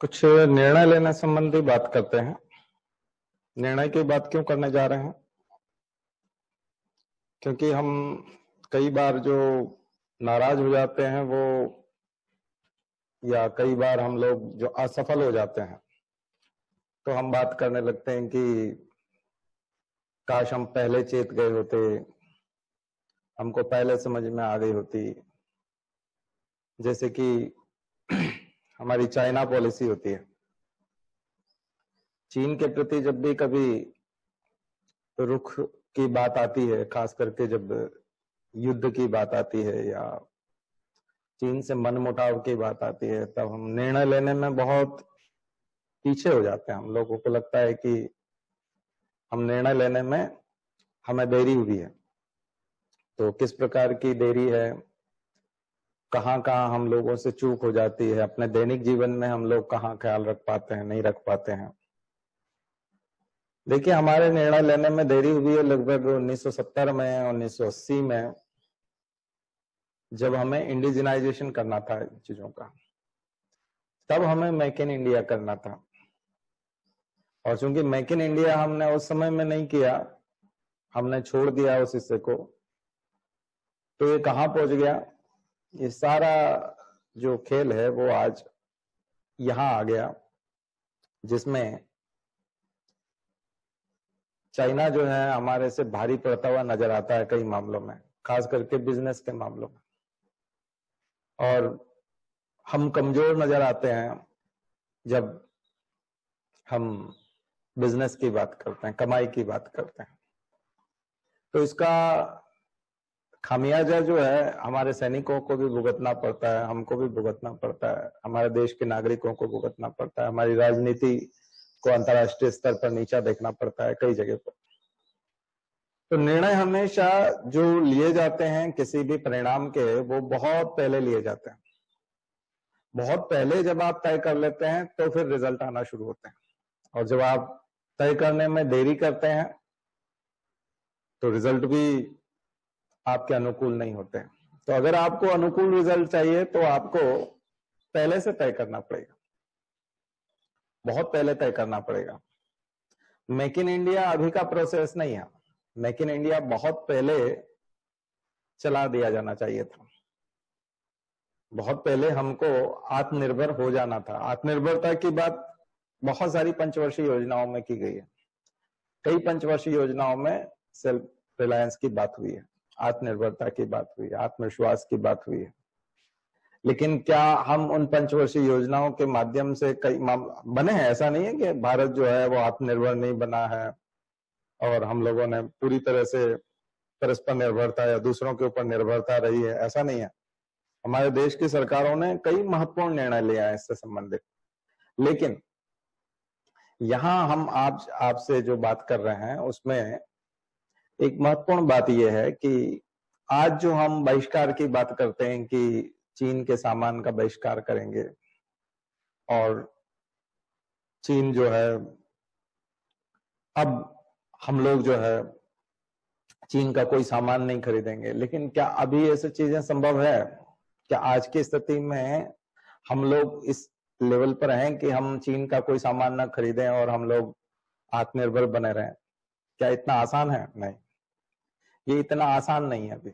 कुछ निर्णय लेने संबंधी बात करते हैं। निर्णय की बात क्यों करने जा रहे हैं? क्योंकि हम कई बार जो नाराज हो जाते हैं वो, या कई बार हम लोग जो असफल हो जाते हैं, तो हम बात करने लगते हैं कि काश हम पहले चेत गए होते, हमको पहले समझ में आ गई होती। जैसे कि हमारी चाइना पॉलिसी होती है। चीन के प्रति जब भी कभी रुख की बात आती है, खास करके जब युद्ध की बात आती है या चीन से मनमुटाव की बात आती है, तब हम निर्णय लेने में बहुत पीछे हो जाते हैं। हम लोगों को लगता है कि हम निर्णय लेने में हमें देरी हुई है। तो किस प्रकार की देरी है, कहाँ कहाँ हम लोगों से चूक हो जाती है, अपने दैनिक जीवन में हम लोग कहाँ ख्याल रख पाते हैं, नहीं रख पाते हैं। देखिए, हमारे निर्णय लेने में देरी हुई है लगभग 1970 में, 1980 में, जब हमें इंडिजिनाइजेशन करना था चीजों का। तब हमें मेक इन इंडिया करना था। और चूंकि मेक इन इंडिया हमने उस समय में नहीं किया, हमने छोड़ दिया उस हिस्से को, तो ये कहाँ पहुंच गया? ये सारा जो खेल है वो आज यहां आ गया, जिसमें चाइना जो है हमारे से भारी पड़ता हुआ नजर आता है कई मामलों में, खास करके बिजनेस के मामलों में। और हम कमजोर नजर आते हैं जब हम बिजनेस की बात करते हैं, कमाई की बात करते हैं। तो इसका खामियाजा जो है हमारे सैनिकों को भी भुगतना पड़ता है, हमको भी भुगतना पड़ता है, हमारे देश के नागरिकों को भुगतना पड़ता है, हमारी राजनीति को अंतर्राष्ट्रीय स्तर पर नीचा देखना पड़ता है कई जगह पर। तो निर्णय हमेशा जो लिए जाते हैं किसी भी परिणाम के, वो बहुत पहले लिए जाते हैं। बहुत पहले जब आप तय कर लेते हैं तो फिर रिजल्ट आना शुरू होते हैं, और जब आप तय करने में देरी करते हैं तो रिजल्ट भी आपके अनुकूल नहीं होते हैं। तो अगर आपको अनुकूल रिजल्ट चाहिए तो आपको पहले से तय करना पड़ेगा, बहुत पहले तय करना पड़ेगा। मेक इन इंडिया अभी का प्रोसेस नहीं है। मेक इन इंडिया बहुत पहले चला दिया जाना चाहिए था। बहुत पहले हमको आत्मनिर्भर हो जाना था। आत्मनिर्भरता की बात बहुत सारी पंचवर्षीय योजनाओं में की गई है। कई पंचवर्षीय योजनाओं में सेल्फ रिलायंस की बात हुई है, आत्मनिर्भरता की बात हुई है, आत्मविश्वास की बात हुई है। लेकिन क्या हम उन पंचवर्षीय योजनाओं के माध्यम से कई बने हैं? ऐसा नहीं है कि भारत जो है वो आत्मनिर्भर नहीं बना है और हम लोगों ने पूरी तरह से परस्पर निर्भरता या दूसरों के ऊपर निर्भरता रही है, ऐसा नहीं है। हमारे देश की सरकारों ने कई महत्वपूर्ण निर्णय लिया है इससे संबंधित। लेकिन यहां हम आपसे जो बात कर रहे हैं उसमें एक महत्वपूर्ण बात यह है कि आज जो हम बहिष्कार की बात करते हैं कि चीन के सामान का बहिष्कार करेंगे और चीन जो है, अब हम लोग जो है चीन का कोई सामान नहीं खरीदेंगे, लेकिन क्या अभी ऐसी चीजें संभव है? क्या आज की स्थिति में हम लोग इस लेवल पर हैं कि हम चीन का कोई सामान ना खरीदें और हम लोग आत्मनिर्भर बने रहें? क्या इतना आसान है? नहीं, ये इतना आसान नहीं है अभी।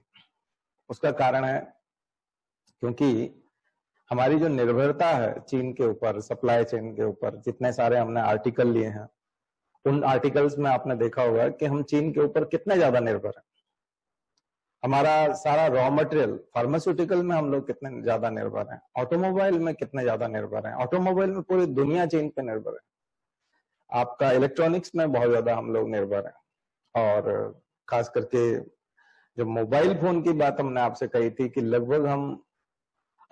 उसका कारण है क्योंकि हमारी जो निर्भरता है चीन के ऊपर, सप्लाई चेन के ऊपर, जितने सारे हमने आर्टिकल लिए हैं, उन आर्टिकल्स में आपने देखा होगा कि हम चीन के ऊपर कितने ज्यादा निर्भर हैं। हमारा सारा रॉ मटेरियल, फार्मास्यूटिकल में हम लोग कितने ज्यादा निर्भर हैं, ऑटोमोबाइल में कितने ज्यादा निर्भर हैं, ऑटोमोबाइल में पूरी दुनिया चीन पे निर्भर है। आपका इलेक्ट्रॉनिक्स में बहुत ज्यादा हम लोग निर्भर हैं। और खास करके जो मोबाइल फोन की बात हमने आपसे कही थी कि लगभग हम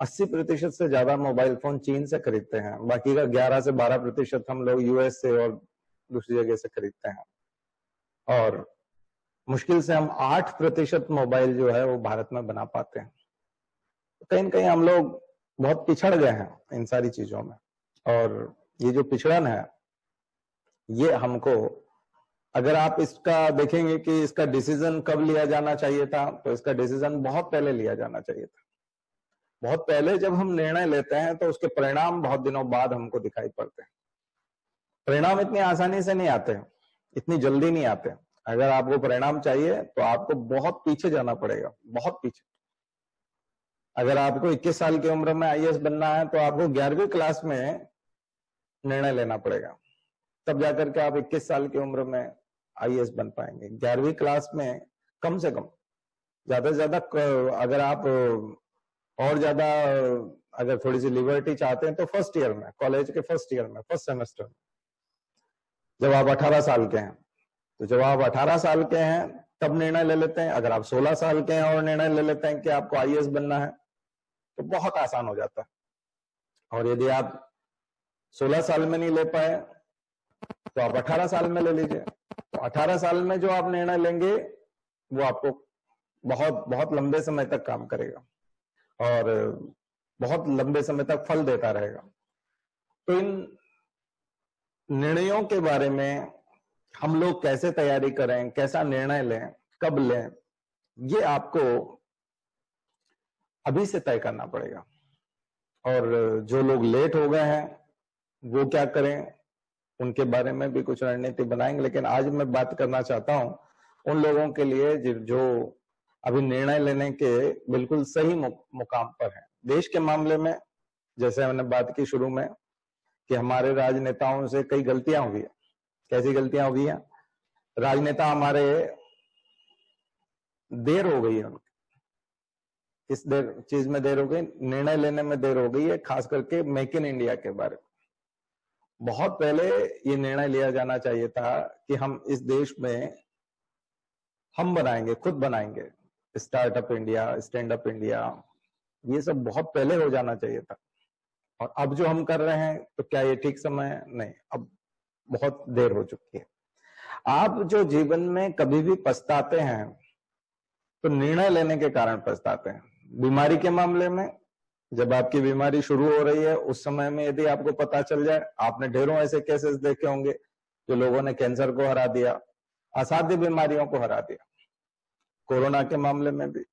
80% से ज्यादा मोबाइल फोन चीन से खरीदते हैं, बाकी का 11 से 12% हम लोग यूएस से और दूसरी जगह से खरीदते हैं। और मुश्किल से हम 8% मोबाइल जो है वो भारत में बना पाते हैं। तो कहीं ना कहीं हम लोग बहुत पिछड़ गए हैं इन सारी चीजों में। और ये जो पिछड़न है, ये हमको, अगर आप इसका देखेंगे कि इसका डिसीजन कब लिया जाना चाहिए था, तो इसका डिसीजन बहुत पहले लिया जाना चाहिए था। बहुत पहले जब हम निर्णय लेते हैं तो उसके परिणाम बहुत दिनों बाद हमको दिखाई पड़ते हैं। परिणाम इतनी आसानी से नहीं आते, इतनी जल्दी नहीं आते। अगर आपको परिणाम चाहिए तो आपको बहुत पीछे जाना पड़ेगा, बहुत पीछे। अगर आपको 21 साल की उम्र में आईएएस बनना है तो आपको 11वीं क्लास में निर्णय लेना पड़ेगा, तब जाकर के आप 21 साल की उम्र में आईएएस बन पाएंगे। 11वीं क्लास में कम से कम, ज्यादा से ज्यादा अगर आप और ज्यादा अगर थोड़ी सी लिबर्टी चाहते हैं तो फर्स्ट ईयर में, कॉलेज के फर्स्ट ईयर में, फर्स्ट सेमेस्टर में, जब आप 18 साल के हैं। तो जब आप 18 साल के हैं तब निर्णय ले लेते हैं। अगर आप 16 साल के हैं और निर्णय ले लेते हैं कि आपको आईएएस बनना है तो बहुत आसान हो जाता है। और यदि आप 16 साल में नहीं ले पाए तो आप 18 साल में ले लीजिए। तो 18 साल में जो आप निर्णय लेंगे वो आपको बहुत बहुत लंबे समय तक काम करेगा और बहुत लंबे समय तक फल देता रहेगा। तो इन निर्णयों के बारे में हम लोग कैसे तैयारी करें, कैसा निर्णय लें, कब लें, ये आपको अभी से तय करना पड़ेगा। और जो लोग लेट हो गए हैं वो क्या करें, उनके बारे में भी कुछ रणनीति बनाएंगे। लेकिन आज मैं बात करना चाहता हूं उन लोगों के लिए जो अभी निर्णय लेने के बिल्कुल सही मुकाम पर हैं। देश के मामले में जैसे हमने बात की शुरू में कि हमारे राजनेताओं से कई गलतियां हुई है। कैसी गलतियां हुई हैं? राजनेता हमारे देर हो गई है, उनकी किस चीज में देर हो गई? निर्णय लेने में देर हो गई है, खास करके मेक इन इंडिया के बारे में। बहुत पहले ये निर्णय लिया जाना चाहिए था कि हम इस देश में हम बनाएंगे, खुद बनाएंगे, startup India, stand up India, ये सब बहुत पहले हो जाना चाहिए था। और अब जो हम कर रहे हैं तो क्या ये ठीक समय है? नहीं, अब बहुत देर हो चुकी है। आप जो जीवन में कभी भी पछताते हैं तो निर्णय लेने के कारण पछताते हैं। बीमारी के मामले में जब आपकी बीमारी शुरू हो रही है उस समय में यदि आपको पता चल जाए, आपने ढेरों ऐसे केसेस देखे होंगे जो लोगों ने कैंसर को हरा दिया, असाध्य बीमारियों को हरा दिया। कोरोना के मामले में भी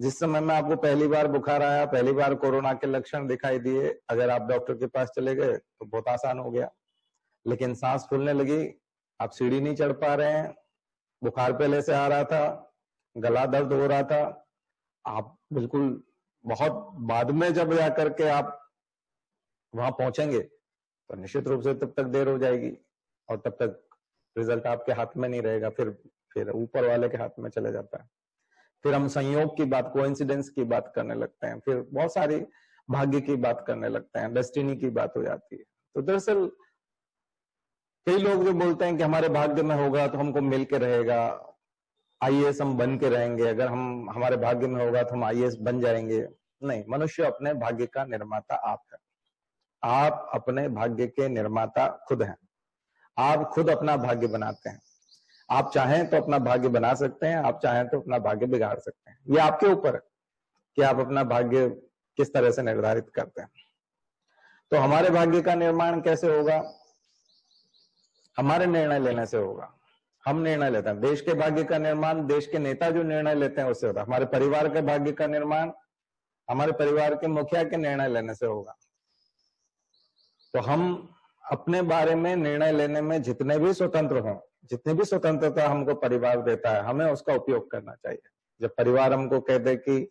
जिस समय में आपको पहली बार बुखार आया, पहली बार कोरोना के लक्षण दिखाई दिए, अगर आप डॉक्टर के पास चले गए तो बहुत आसान हो गया। लेकिन सांस फूलने लगी, आप सीढ़ी नहीं चढ़ पा रहे हैं, बुखार पहले से आ रहा था, गला दर्द हो रहा था, आप बिल्कुल बहुत बाद में जब जाकर के आप वहां पहुंचेंगे तो निश्चित रूप से तब तक देर हो जाएगी और तब तक रिजल्ट आपके हाथ में नहीं रहेगा, फिर ऊपर वाले के हाथ में चले जाता है। फिर हम संयोग की बात, कोइंसिडेंस की बात करने लगते हैं, फिर बहुत सारी भाग्य की बात करने लगते हैं, डेस्टिनी की बात हो जाती है। तो दरअसल कई लोग जो बोलते हैं कि हमारे भाग्य में होगा तो हमको मिल के रहेगा, आईएएस हम बन के रहेंगे, अगर हम हमारे भाग्य में होगा तो हम आईएएस बन जाएंगे। नहीं, मनुष्य अपने भाग्य का निर्माता आप है। आप अपने भाग्य के निर्माता खुद हैं। आप खुद अपना भाग्य बनाते हैं। आप चाहें तो अपना भाग्य बना सकते हैं, आप चाहें तो अपना भाग्य बिगाड़ सकते हैं। ये आपके ऊपर है कि आप अपना भाग्य किस तरह से निर्धारित करते हैं। तो हमारे भाग्य का निर्माण कैसे होगा? हमारे निर्णय लेने से होगा। हम निर्णय लेते हैं। देश के भाग्य का निर्माण देश के नेता जो निर्णय लेते हैं उससे होता है। हमारे परिवार के भाग्य का निर्माण हमारे परिवार के मुखिया के निर्णय लेने से होगा। तो हम अपने बारे में निर्णय लेने में जितने भी स्वतंत्र हों, जितनी भी स्वतंत्रता हमको परिवार देता है, हमें उसका उपयोग करना चाहिए। जब परिवार हमको कह दे कि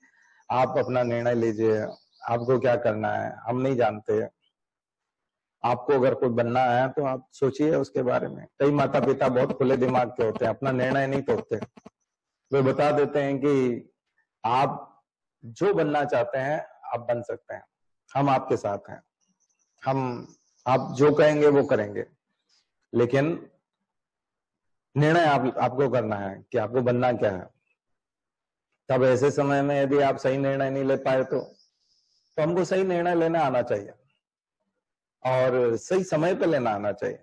आप अपना निर्णय लीजिए, आपको क्या करना है, हम नहीं जानते, आपको अगर कोई बनना है तो आप सोचिए उसके बारे में। कई माता पिता बहुत खुले दिमाग के होते हैं, अपना निर्णय नहीं तोड़ते। वे बता देते हैं कि आप जो बनना चाहते हैं आप बन सकते हैं, हम आपके साथ हैं, आप जो कहेंगे वो करेंगे। लेकिन निर्णय आपको करना है कि आपको बनना क्या है। तब ऐसे समय में यदि आप सही निर्णय नहीं ले पाए तो हमको सही निर्णय लेना आना चाहिए और सही समय पे लेना आना चाहिए।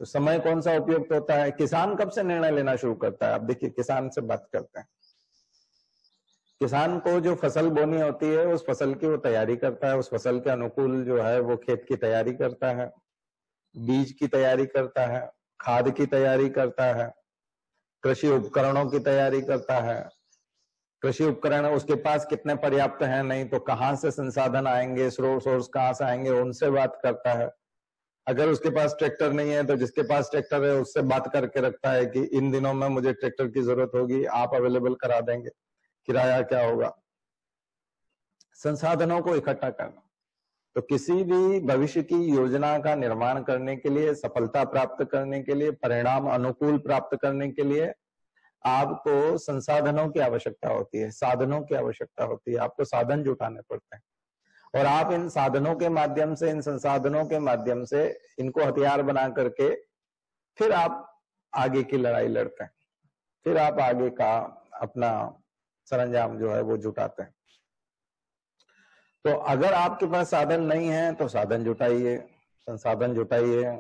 तो समय कौन सा उपयुक्त होता है? किसान कब से निर्णय लेना शुरू करता है? आप देखिए, किसान से बात करते हैं। किसान को जो फसल बोनी होती है उस फसल की वो तैयारी करता है, उस फसल के अनुकूल जो है वो खेत की तैयारी करता है, बीज की तैयारी करता है, खाद की तैयारी करता है, कृषि उपकरणों की तैयारी करता है, कृषि उपकरण उसके पास कितने पर्याप्त हैं, नहीं तो कहाँ से संसाधन आएंगे, सोर्स कहाँ से आएंगे, उनसे बात करता है। अगर उसके पास ट्रैक्टर नहीं है तो जिसके पास ट्रैक्टर है उससे बात करके रखता है कि इन दिनों में मुझे ट्रैक्टर की जरूरत होगी, आप अवेलेबल करा देंगे, किराया क्या होगा। संसाधनों को इकट्ठा करना। तो किसी भी भविष्य की योजना का निर्माण करने के लिए, सफलता प्राप्त करने के लिए, परिणाम अनुकूल प्राप्त करने के लिए आपको संसाधनों की आवश्यकता होती है, साधनों की आवश्यकता होती है, आपको साधन जुटाने पड़ते हैं। और आप इन साधनों के माध्यम से, इन संसाधनों के माध्यम से इनको हथियार बना करके फिर आप आगे की लड़ाई लड़ते हैं, फिर आप आगे का अपना सरंजाम जो है वो जुटाते हैं। तो अगर आपके पास साधन नहीं है तो साधन जुटाइए, संसाधन जुटाइए,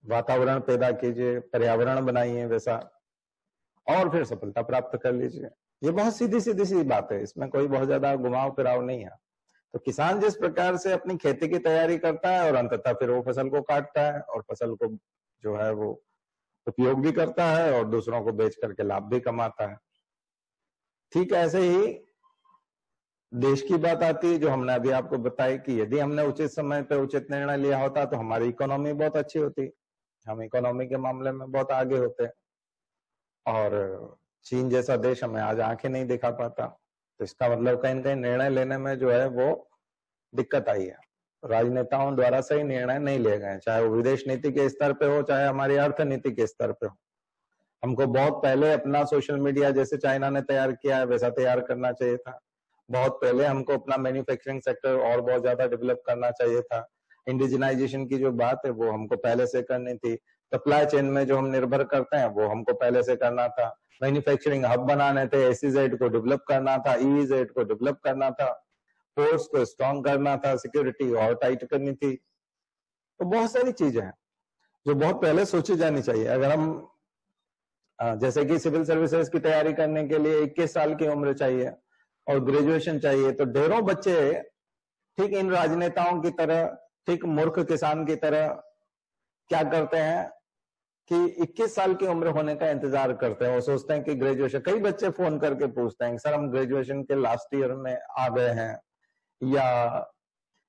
वातावरण पैदा कीजिए, पर्यावरण बनाइए वैसा, और फिर सफलता प्राप्त कर लीजिए। ये बहुत सीधी सीधी सी बात है, इसमें कोई बहुत ज्यादा घुमाव फिराव नहीं है। तो किसान जिस प्रकार से अपनी खेती की तैयारी करता है और अंततः फिर वो फसल को काटता है और फसल को जो है वो उपयोग भी करता है और दूसरों को बेच करके लाभ भी कमाता है। ठीक ऐसे ही देश की बात आती है, जो हमने अभी आपको बताई कि यदि हमने उचित समय पे उचित निर्णय लिया होता तो हमारी इकोनॉमी बहुत अच्छी होती, हम इकोनॉमी के मामले में बहुत आगे होते। और चीन जैसा देश हमें आज आंखें नहीं दिखा पाता, तो इसका मतलब कहीं न कहीं निर्णय लेने में जो है वो दिक्कत आई है। राजनेताओं द्वारा सही निर्णय नहीं लिए गए, चाहे वो विदेश नीति के स्तर पे हो, चाहे हमारी अर्थनीति के स्तर पे हो। हमको बहुत पहले अपना सोशल मीडिया जैसे चाइना ने तैयार किया है वैसा तैयार करना चाहिए था। बहुत पहले हमको अपना मैन्युफैक्चरिंग सेक्टर और बहुत ज्यादा डेवलप करना चाहिए था। इंडिजिनाइजेशन की जो बात है वो हमको पहले से करनी थी। सप्लाई चेन में जो हम निर्भर करते हैं वो हमको पहले से करना था। मैन्युफैक्चरिंग हब बनाने थे, SEZ को डेवलप करना था, EEZ को डेवलप करना था, फोर्स को स्ट्रॉन्ग करना था, सिक्योरिटी और टाइट करनी थी। तो बहुत सारी चीजें हैं जो बहुत पहले सोची जानी चाहिए। अगर हम जैसे कि सिविल सर्विसेज की तैयारी करने के लिए 21 साल की उम्र चाहिए और ग्रेजुएशन चाहिए, तो ढेरों बच्चे ठीक इन राजनेताओं की तरह, ठीक मूर्ख किसान की तरह क्या करते हैं कि 21 साल की उम्र होने का इंतजार करते हैं। वो सोचते हैं कि ग्रेजुएशन, कई बच्चे फोन करके पूछते हैं सर हम ग्रेजुएशन के लास्ट ईयर में आ गए हैं, या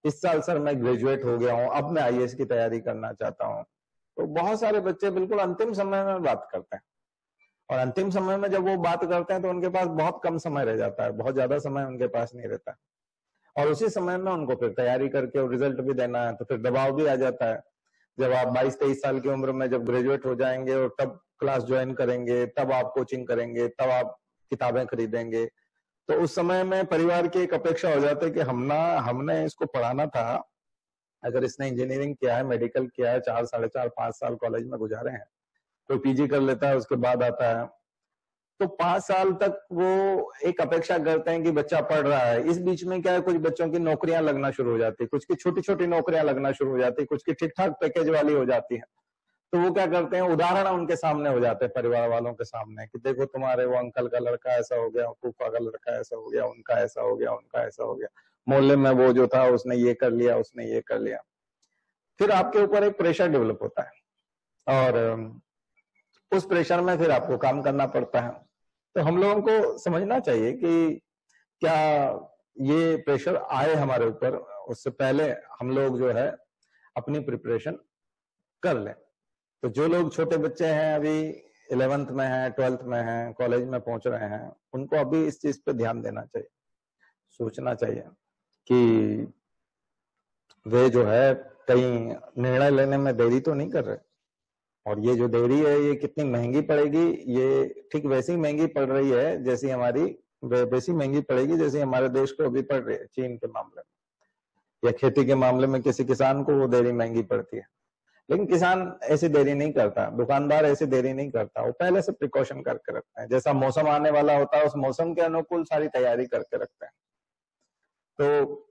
इस साल सर मैं ग्रेजुएट हो गया हूं, अब मैं IAS की तैयारी करना चाहता हूं। तो बहुत सारे बच्चे बिल्कुल अंतिम समय में बात करते हैं, और अंतिम समय में जब वो बात करते हैं तो उनके पास बहुत कम समय रह जाता है, बहुत ज्यादा समय उनके पास नहीं रहता, और उसी समय में उनको फिर तैयारी करके और रिजल्ट भी देना है, तो फिर दबाव भी आ जाता है। जब आप 22-23 साल की उम्र में जब ग्रेजुएट हो जाएंगे और तब क्लास ज्वाइन करेंगे, तब आप कोचिंग करेंगे, तब आप किताबें खरीदेंगे, तो उस समय में परिवार की एक अपेक्षा हो जाती है कि हमने इसको पढ़ाना था। अगर इसने इंजीनियरिंग किया है, मेडिकल किया है, 4, 4.5, 5 साल कॉलेज में गुजारे हैं, कोई PG कर लेता है उसके बाद आता है, तो 5 साल तक वो एक अपेक्षा करते हैं कि बच्चा पढ़ रहा है। इस बीच में क्या है, कुछ बच्चों की नौकरियां लगना शुरू हो जाती है, कुछ की छोटी छोटी नौकरियां लगना शुरू हो जाती है, कुछ की ठीक ठाक पैकेज वाली हो जाती है। तो वो क्या करते हैं, उदाहरण उनके सामने हो जाते हैं, परिवार वालों के सामने, कि देखो तुम्हारे वो अंकल का लड़का ऐसा हो गया, फूफा का लड़का ऐसा हो गया, उनका ऐसा हो गया, उनका ऐसा हो गया, मोहल्ले में वो जो था उसने ये कर लिया, उसने ये कर लिया। फिर आपके ऊपर एक प्रेशर डेवलप होता है और उस प्रेशर में फिर आपको काम करना पड़ता है। तो हम लोगों को समझना चाहिए कि क्या ये प्रेशर आए हमारे ऊपर, उससे पहले हम लोग जो है अपनी प्रिपरेशन कर लें। तो जो लोग छोटे बच्चे हैं, अभी 11th में हैं, 12th में हैं, कॉलेज में पहुंच रहे हैं, उनको अभी इस चीज पे ध्यान देना चाहिए, सोचना चाहिए कि वे जो है कहीं निर्णय लेने में देरी तो नहीं कर रहे, और ये जो देरी है ये कितनी महंगी पड़ेगी, ये ठीक वैसी महंगी पड़ रही है जैसी हमारी, वैसी महंगी पड़ेगी जैसी हमारे देश को अभी पड़ रही है चीन के मामले में, या खेती के मामले में किसी किसान को वो देरी महंगी पड़ती है। लेकिन किसान ऐसी देरी नहीं करता, दुकानदार ऐसी देरी नहीं करता, वो पहले से प्रिकॉशन करके रखते हैं, जैसा मौसम आने वाला होता है उस मौसम के अनुकूल सारी तैयारी करके रखते हैं। तो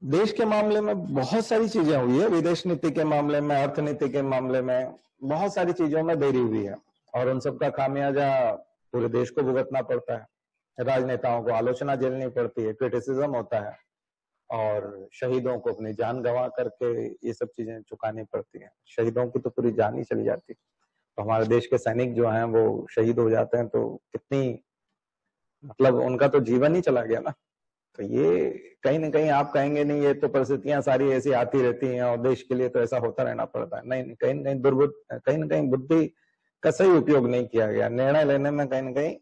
देश के मामले में बहुत सारी चीजें हुई है, विदेश नीति के मामले में, अर्थनीति के मामले में बहुत सारी चीजों में देरी हुई है, और उन सबका खामियाजा पूरे देश को भुगतना पड़ता है। राजनेताओं को आलोचना झेलनी पड़ती है, क्रिटिसिज्म होता है, और शहीदों को अपनी जान गंवा करके ये सब चीजें चुकानी पड़ती है। शहीदों की तो पूरी जान ही चली जाती है। तो हमारे देश के सैनिक जो हैं वो शहीद हो जाते हैं, तो कितनी मतलब उनका तो जीवन ही चला गया ना। तो ये कहीं ना कहीं आप कहेंगे नहीं ये तो परिस्थितियां सारी ऐसी आती रहती हैं और देश के लिए तो ऐसा होता रहना पड़ता है, नहीं, कहीं ना कहीं कहीं ना कहीं बुद्धि का सही उपयोग नहीं किया गया, निर्णय लेने में कहीं ना कहीं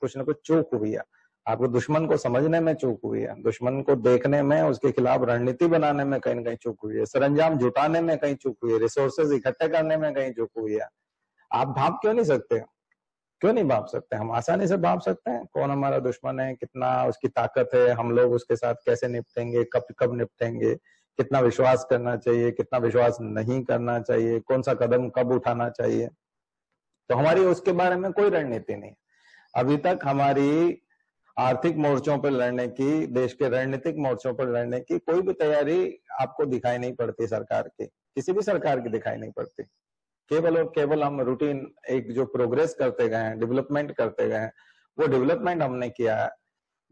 कुछ ना कुछ चूक हुई है। आपको दुश्मन को समझने में चूक हुई है, दुश्मन को देखने में, उसके खिलाफ रणनीति बनाने में कहीं ना कहीं चूक हुई है, सरंजाम जुटाने में कहीं चूक हुई है, रिसोर्सेज इकट्ठे करने में कहीं चूक हुई है। आप भाप क्यों नहीं सकते? क्यों नहीं भाप सकते? हम आसानी से भाप सकते हैं कौन हमारा दुश्मन है, कितना उसकी ताकत है, हम लोग उसके साथ कैसे निपटेंगे, कब कब निपटेंगे, कितना विश्वास करना चाहिए, कितना विश्वास नहीं करना चाहिए, कौन सा कदम कब उठाना चाहिए। तो हमारी उसके बारे में कोई रणनीति नहीं। अभी तक हमारी आर्थिक मोर्चों पर लड़ने की, देश के रणनीतिक मोर्चों पर लड़ने की कोई भी तैयारी आपको दिखाई नहीं पड़ती सरकार की, किसी भी सरकार की दिखाई नहीं पड़ती। केवल और केवल हम रूटीन एक जो प्रोग्रेस करते गए हैं, डेवलपमेंट करते गए हैं, वो डेवलपमेंट हमने किया है,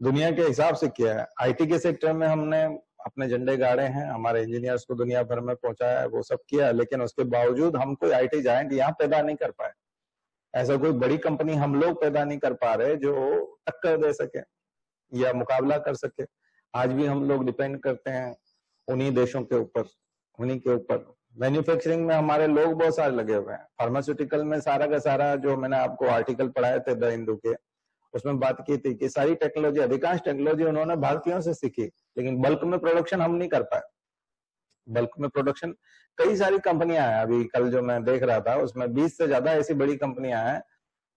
दुनिया के हिसाब से किया है। आईटी के सेक्टर में हमने अपने झंडे गाड़े हैं, हमारे इंजीनियर्स को दुनिया भर में पहुंचाया है, वो सब किया, लेकिन उसके बावजूद हम कोई आईटी जायंट यहाँ पैदा नहीं कर पाए। ऐसा कोई बड़ी कंपनी हम लोग पैदा नहीं कर पा रहे जो टक्कर दे सके या मुकाबला कर सके। आज भी हम लोग डिपेंड करते हैं उन्हीं देशों के ऊपर, उन्हीं के ऊपर। मैन्युफैक्चरिंग में हमारे लोग बहुत सारे लगे हुए हैं, फार्मास्यूटिकल में सारा का सारा, जो मैंने आपको आर्टिकल पढ़ाए थे द हिंदू के, उसमें बात की थी कि सारी टेक्नोलॉजी, अधिकांश टेक्नोलॉजी उन्होंने भारतीयों से सीखी, लेकिन बल्क में प्रोडक्शन हम नहीं कर पाए। बल्क में प्रोडक्शन कई सारी कंपनियां हैं, अभी कल जो मैं देख रहा था उसमें 20 से ज्यादा ऐसी बड़ी कंपनियां हैं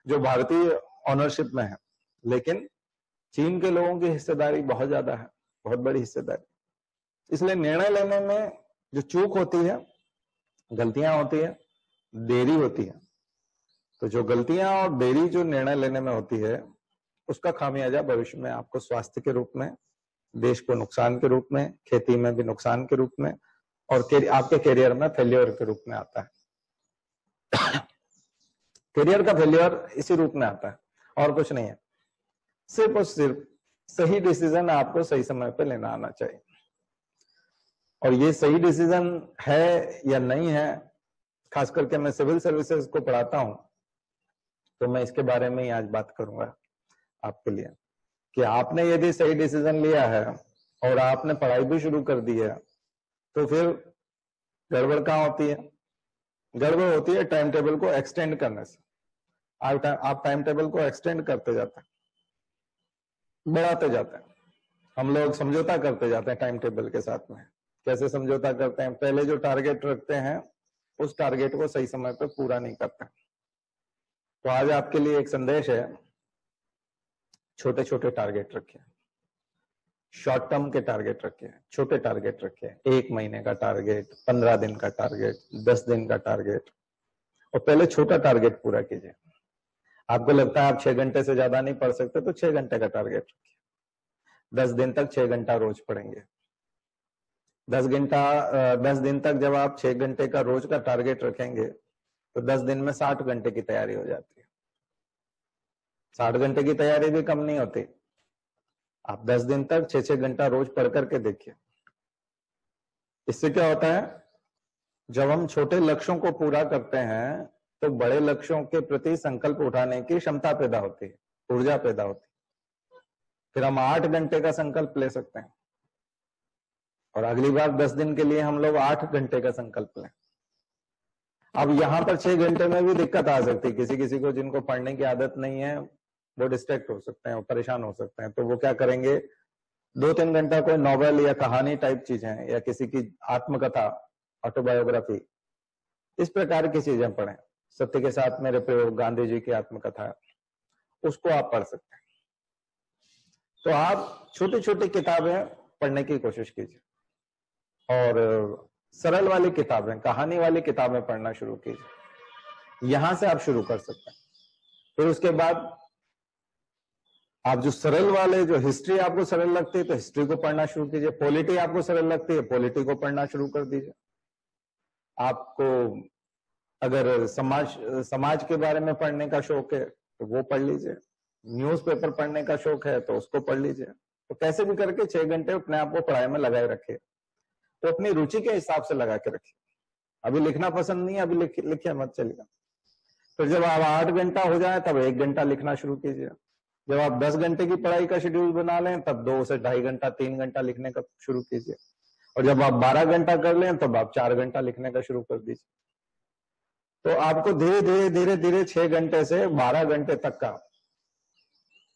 जो भारतीय ऑनरशिप में है, लेकिन चीन के लोगों की हिस्सेदारी बहुत ज्यादा है, बहुत बड़ी हिस्सेदारी। इसलिए निर्णय लेने में जो चूक होती है, गलतियां होती है, देरी होती है, तो जो गलतियां और देरी जो निर्णय लेने में होती है, उसका खामियाजा भविष्य में आपको स्वास्थ्य के रूप में, देश को नुकसान के रूप में, खेती में भी नुकसान के रूप में, और आपके करियर में फेल्योर के रूप में आता है। करियर का फेल्योर इसी रूप में आता है और कुछ नहीं है। सिर्फ और सिर्फ सही डिसीजन आपको सही समय पे लेना आना चाहिए, और ये सही डिसीजन है या नहीं है, खास करके मैं सिविल सर्विसेज को पढ़ाता हूं, तो मैं इसके बारे में ही आज बात करूंगा आपके लिए, कि आपने यदि सही डिसीजन लिया है और आपने पढ़ाई भी शुरू कर दी है, तो फिर गड़बड़ कहाँ होती है? गड़बड़ होती है टाइम टेबल को एक्सटेंड करने से। आप टाइम टेबल को एक्सटेंड करते जाते हैं, बढ़ाते जाते हैं। हम लोग समझौता करते जाते हैं टाइम टेबल के साथ में। कैसे समझौता करते हैं? पहले जो टारगेट रखते हैं उस टारगेट को सही समय पे पूरा नहीं करते। तो आज आपके लिए एक संदेश है, छोटे छोटे टारगेट रखिए, शॉर्ट टर्म के टारगेट रखिए, छोटे टारगेट रखिए, 1 महीने का टारगेट, 15 दिन का टारगेट, 10 दिन का टारगेट, और पहले छोटा टारगेट पूरा कीजिए। आपको लगता है आप 6 घंटे से ज्यादा नहीं पढ़ सकते, तो 6 घंटे का टारगेट रखिए। 10 दिन तक 6 घंटा रोज पढ़ेंगे। 10 दिन तक जब आप 6 घंटे का रोज का टारगेट रखेंगे, तो 10 दिन में 60 घंटे की तैयारी हो जाती है। 60 घंटे की तैयारी भी कम नहीं होती। आप 10 दिन तक 6-6 घंटा रोज पढ़ करके देखिए। इससे क्या होता है, जब हम छोटे लक्ष्यों को पूरा करते हैं, तो बड़े लक्ष्यों के प्रति संकल्प उठाने की क्षमता पैदा होती है, ऊर्जा पैदा होती है। फिर हम 8 घंटे का संकल्प ले सकते हैं, और अगली बार 10 दिन के लिए हम लोग 8 घंटे का संकल्प लें। अब यहां पर 6 घंटे में भी दिक्कत आ सकती है। किसी किसी को, जिनको पढ़ने की आदत नहीं है, वो डिस्ट्रैक्ट हो सकते हैं, वो परेशान हो सकते हैं। तो वो क्या करेंगे, 2-3 घंटा कोई नॉवेल या कहानी टाइप चीजें, या किसी की आत्मकथा, ऑटोबायोग्राफी, इस प्रकार की चीजें पढ़ें। सत्य के साथ मेरे प्रयोग, गांधी जी की आत्मकथा, उसको आप पढ़ सकते हैं। तो आप छोटी छोटी किताबें पढ़ने की कोशिश कीजिए, और सरल वाली किताबें, कहानी वाली किताबें पढ़ना शुरू कीजिए। यहां से आप शुरू कर सकते हैं। फिर उसके बाद आप जो सरल वाले, जो हिस्ट्री आपको सरल लगती है, तो हिस्ट्री को पढ़ना शुरू कीजिए। पॉलिटी आपको सरल लगती है, पॉलिटी को पढ़ना शुरू कर दीजिए। आपको अगर समाज के बारे में पढ़ने का शौक है, तो वो पढ़ लीजिए। न्यूज़पेपर पढ़ने का शौक है, तो उसको पढ़ लीजिए। तो कैसे भी करके 6 घंटे अपने आप को पढ़ाई में लगाए रखिए। तो अपनी रुचि के हिसाब से लगा के रखिए। अभी लिखना पसंद नहीं है, अभी लिखिए मत, चलेगा। फिर जब आप 8 घंटा हो जाए, तब 1 घंटा लिखना शुरू कीजिए। जब आप 10 घंटे की पढ़ाई का शेड्यूल बना लें तब 2 से 2.5 घंटा 3 घंटा लिखने का शुरू कीजिए, और जब आप 12 घंटा कर लें तब आप 4 घंटा लिखने का शुरू कर दीजिए। तो आपको धीरे धीरे धीरे धीरे 6 घंटे से 12 घंटे तक का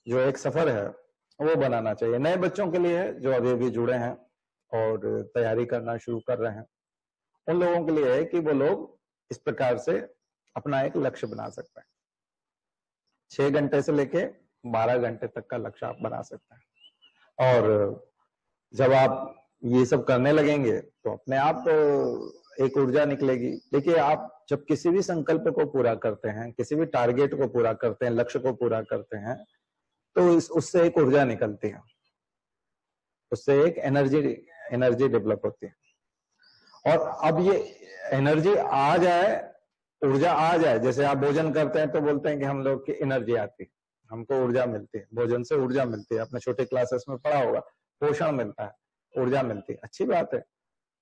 जो एक सफर है वो बनाना चाहिए। नए बच्चों के लिए है जो अभी अभी जुड़े हैं और तैयारी करना शुरू कर रहे हैं, उन लोगों के लिए है कि वो लोग इस प्रकार से अपना एक लक्ष्य बना सकते हैं। 6 घंटे से लेके 12 घंटे तक का लक्ष्य आप बना सकते हैं, और जब आप ये सब करने लगेंगे तो अपने आप एक ऊर्जा निकलेगी। देखिए, आप जब किसी भी संकल्प को पूरा करते हैं, किसी भी टारगेट को पूरा करते हैं, लक्ष्य को पूरा करते हैं, तो उससे एक ऊर्जा निकलती है, उससे एक एनर्जी डेवलप होती है। और अब ये एनर्जी आ जाए, ऊर्जा आ जाए, जैसे आप भोजन करते हैं तो बोलते हैं कि हम लोग की एनर्जी आती है, हमको ऊर्जा मिलती है, भोजन से ऊर्जा मिलती है। आपने छोटे क्लासेस में पढ़ा होगा, पोषण मिलता है, ऊर्जा मिलती है। अच्छी बात है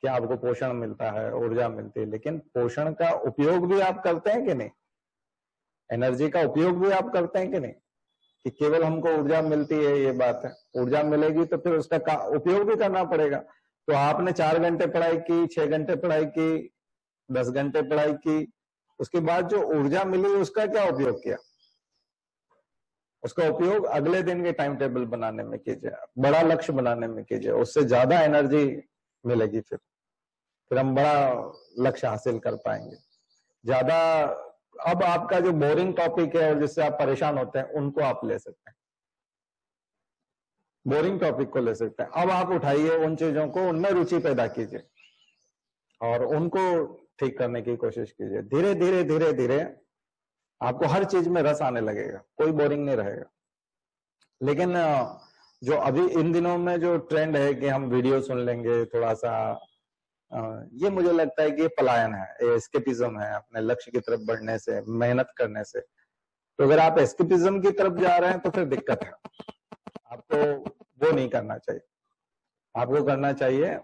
कि आपको पोषण मिलता है, ऊर्जा मिलती है, लेकिन पोषण का उपयोग भी आप करते हैं कि नहीं? एनर्जी का उपयोग भी आप करते हैं कि नहीं? कि केवल हमको ऊर्जा मिलती है ये बात है, ऊर्जा मिलेगी तो फिर उसका उपयोग भी करना पड़ेगा। तो आपने 4 घंटे पढ़ाई की, 6 घंटे पढ़ाई की, 10 घंटे पढ़ाई की, उसके बाद जो ऊर्जा मिली उसका क्या उपयोग किया? उसका उपयोग अगले दिन के टाइम टेबल बनाने में कीजिए, बड़ा लक्ष्य बनाने में कीजिए, उससे ज्यादा एनर्जी मिलेगी। फिर हम बड़ा लक्ष्य हासिल कर पाएंगे ज्यादा। अब आपका जो बोरिंग टॉपिक है और जिससे आप परेशान होते हैं, उनको आप ले सकते हैं, बोरिंग टॉपिक को ले सकते हैं। अब आप उठाइए उन चीजों को, उनमें रुचि पैदा कीजिए और उनको ठीक करने की कोशिश कीजिए। धीरे धीरे धीरे धीरे आपको हर चीज में रस आने लगेगा, कोई बोरिंग नहीं रहेगा। लेकिन जो अभी इन दिनों में जो ट्रेंड है कि हम वीडियो सुन लेंगे थोड़ा सा, ये मुझे लगता है कि ये पलायन है, ये एस्केपिज्म है अपने लक्ष्य की तरफ बढ़ने से, मेहनत करने से। तो अगर आप एस्केपिज्म की तरफ जा रहे हैं तो फिर दिक्कत है, आपको वो नहीं करना चाहिए। आपको करना चाहिए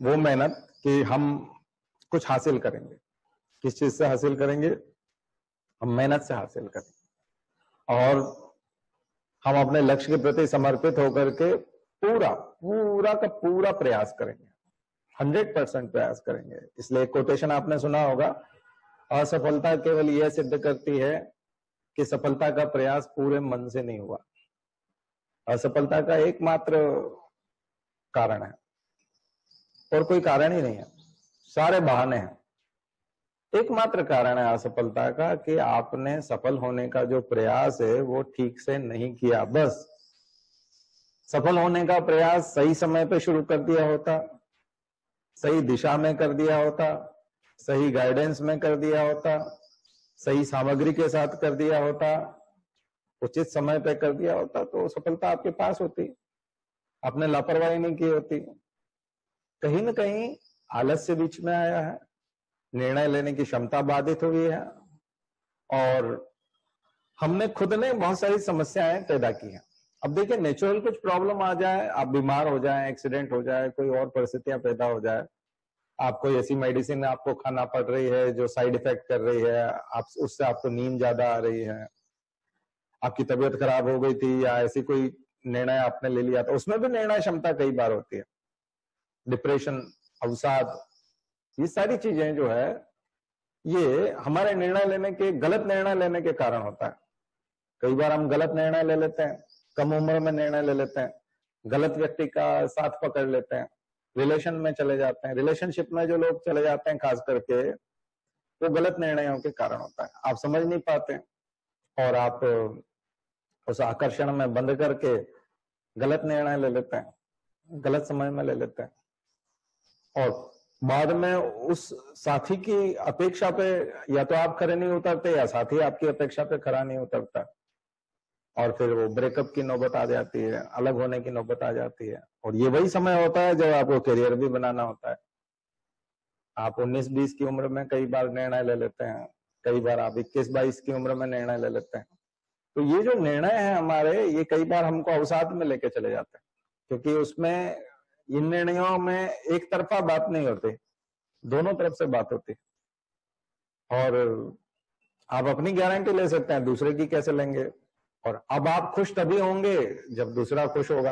वो मेहनत कि हम कुछ हासिल करेंगे। किस चीज से हासिल करेंगे? हम मेहनत से हासिल करेंगे, और हम अपने लक्ष्य के प्रति समर्पित होकर के पूरा का पूरा प्रयास करेंगे, 100% प्रयास करेंगे। इसलिए कोटेशन आपने सुना होगा, असफलता केवल यह सिद्ध करती है कि सफलता का प्रयास पूरे मन से नहीं हुआ। असफलता का एकमात्र कारण है, और कोई कारण ही नहीं है, सारे बहाने हैं। एकमात्र कारण है असफलता का कि आपने सफल होने का जो प्रयास है वो ठीक से नहीं किया। बस सफल होने का प्रयास सही समय पे शुरू कर दिया होता, सही दिशा में कर दिया होता, सही गाइडेंस में कर दिया होता, सही सामग्री के साथ कर दिया होता, उचित समय पे कर दिया होता, तो सफलता आपके पास होती। आपने लापरवाही नहीं की होती। कहीं ना कहीं आलस्य बीच में आया है, निर्णय लेने की क्षमता बाधित हुई है, और हमने खुद ने बहुत सारी समस्याएं पैदा की हैं। अब देखिए, नेचुरल कुछ प्रॉब्लम आ जाए, आप बीमार हो जाए, एक्सीडेंट हो जाए, कोई और परिस्थितियां पैदा हो जाए, आपको ऐसी मेडिसिन आपको खाना पड़ रही है जो साइड इफेक्ट कर रही है, आप उससे आपको नींद ज्यादा आ रही है, आपकी तबीयत खराब हो गई थी, या ऐसी कोई निर्णय आपने ले लिया था, उसमें भी निर्णय क्षमता कई बार होती है। डिप्रेशन, अवसाद, ये सारी चीजें जो है ये हमारे निर्णय लेने के, गलत निर्णय लेने के कारण होता है। कई बार हम गलत निर्णय ले लेते हैं, कम उम्र में निर्णय ले लेते हैं, गलत व्यक्ति का साथ पकड़ लेते हैं, रिलेशन में चले जाते हैं। रिलेशनशिप में जो लोग चले जाते हैं खास करके, वो गलत निर्णयों के कारण होता है। आप समझ नहीं पाते और आप उस आकर्षण में बंद करके गलत निर्णय ले लेते हैं, गलत समय में ले लेते हैं, और बाद में उस साथी की अपेक्षा पे या तो आप खरे नहीं उतरते, या साथी आपकी अपेक्षा पे खरा नहीं उतरता, और फिर वो ब्रेकअप की नौबत आ जाती है, अलग होने की नौबत आ जाती है। और ये वही समय होता है जब आपको करियर भी बनाना होता है। आप 19-20 की उम्र में कई बार निर्णय ले लेते हैं, कई बार आप 21-22 की उम्र में निर्णय ले लेते हैं। तो ये जो निर्णय है हमारे, ये कई बार हमको अवसाद में लेके चले जाते हैं, क्योंकि उसमें इन निर्णयों में एक तरफा बात नहीं होती, दोनों तरफ से बात होती है। और आप अपनी गारंटी ले सकते हैं, दूसरे की कैसे लेंगे? और अब आप खुश तभी होंगे जब दूसरा खुश होगा।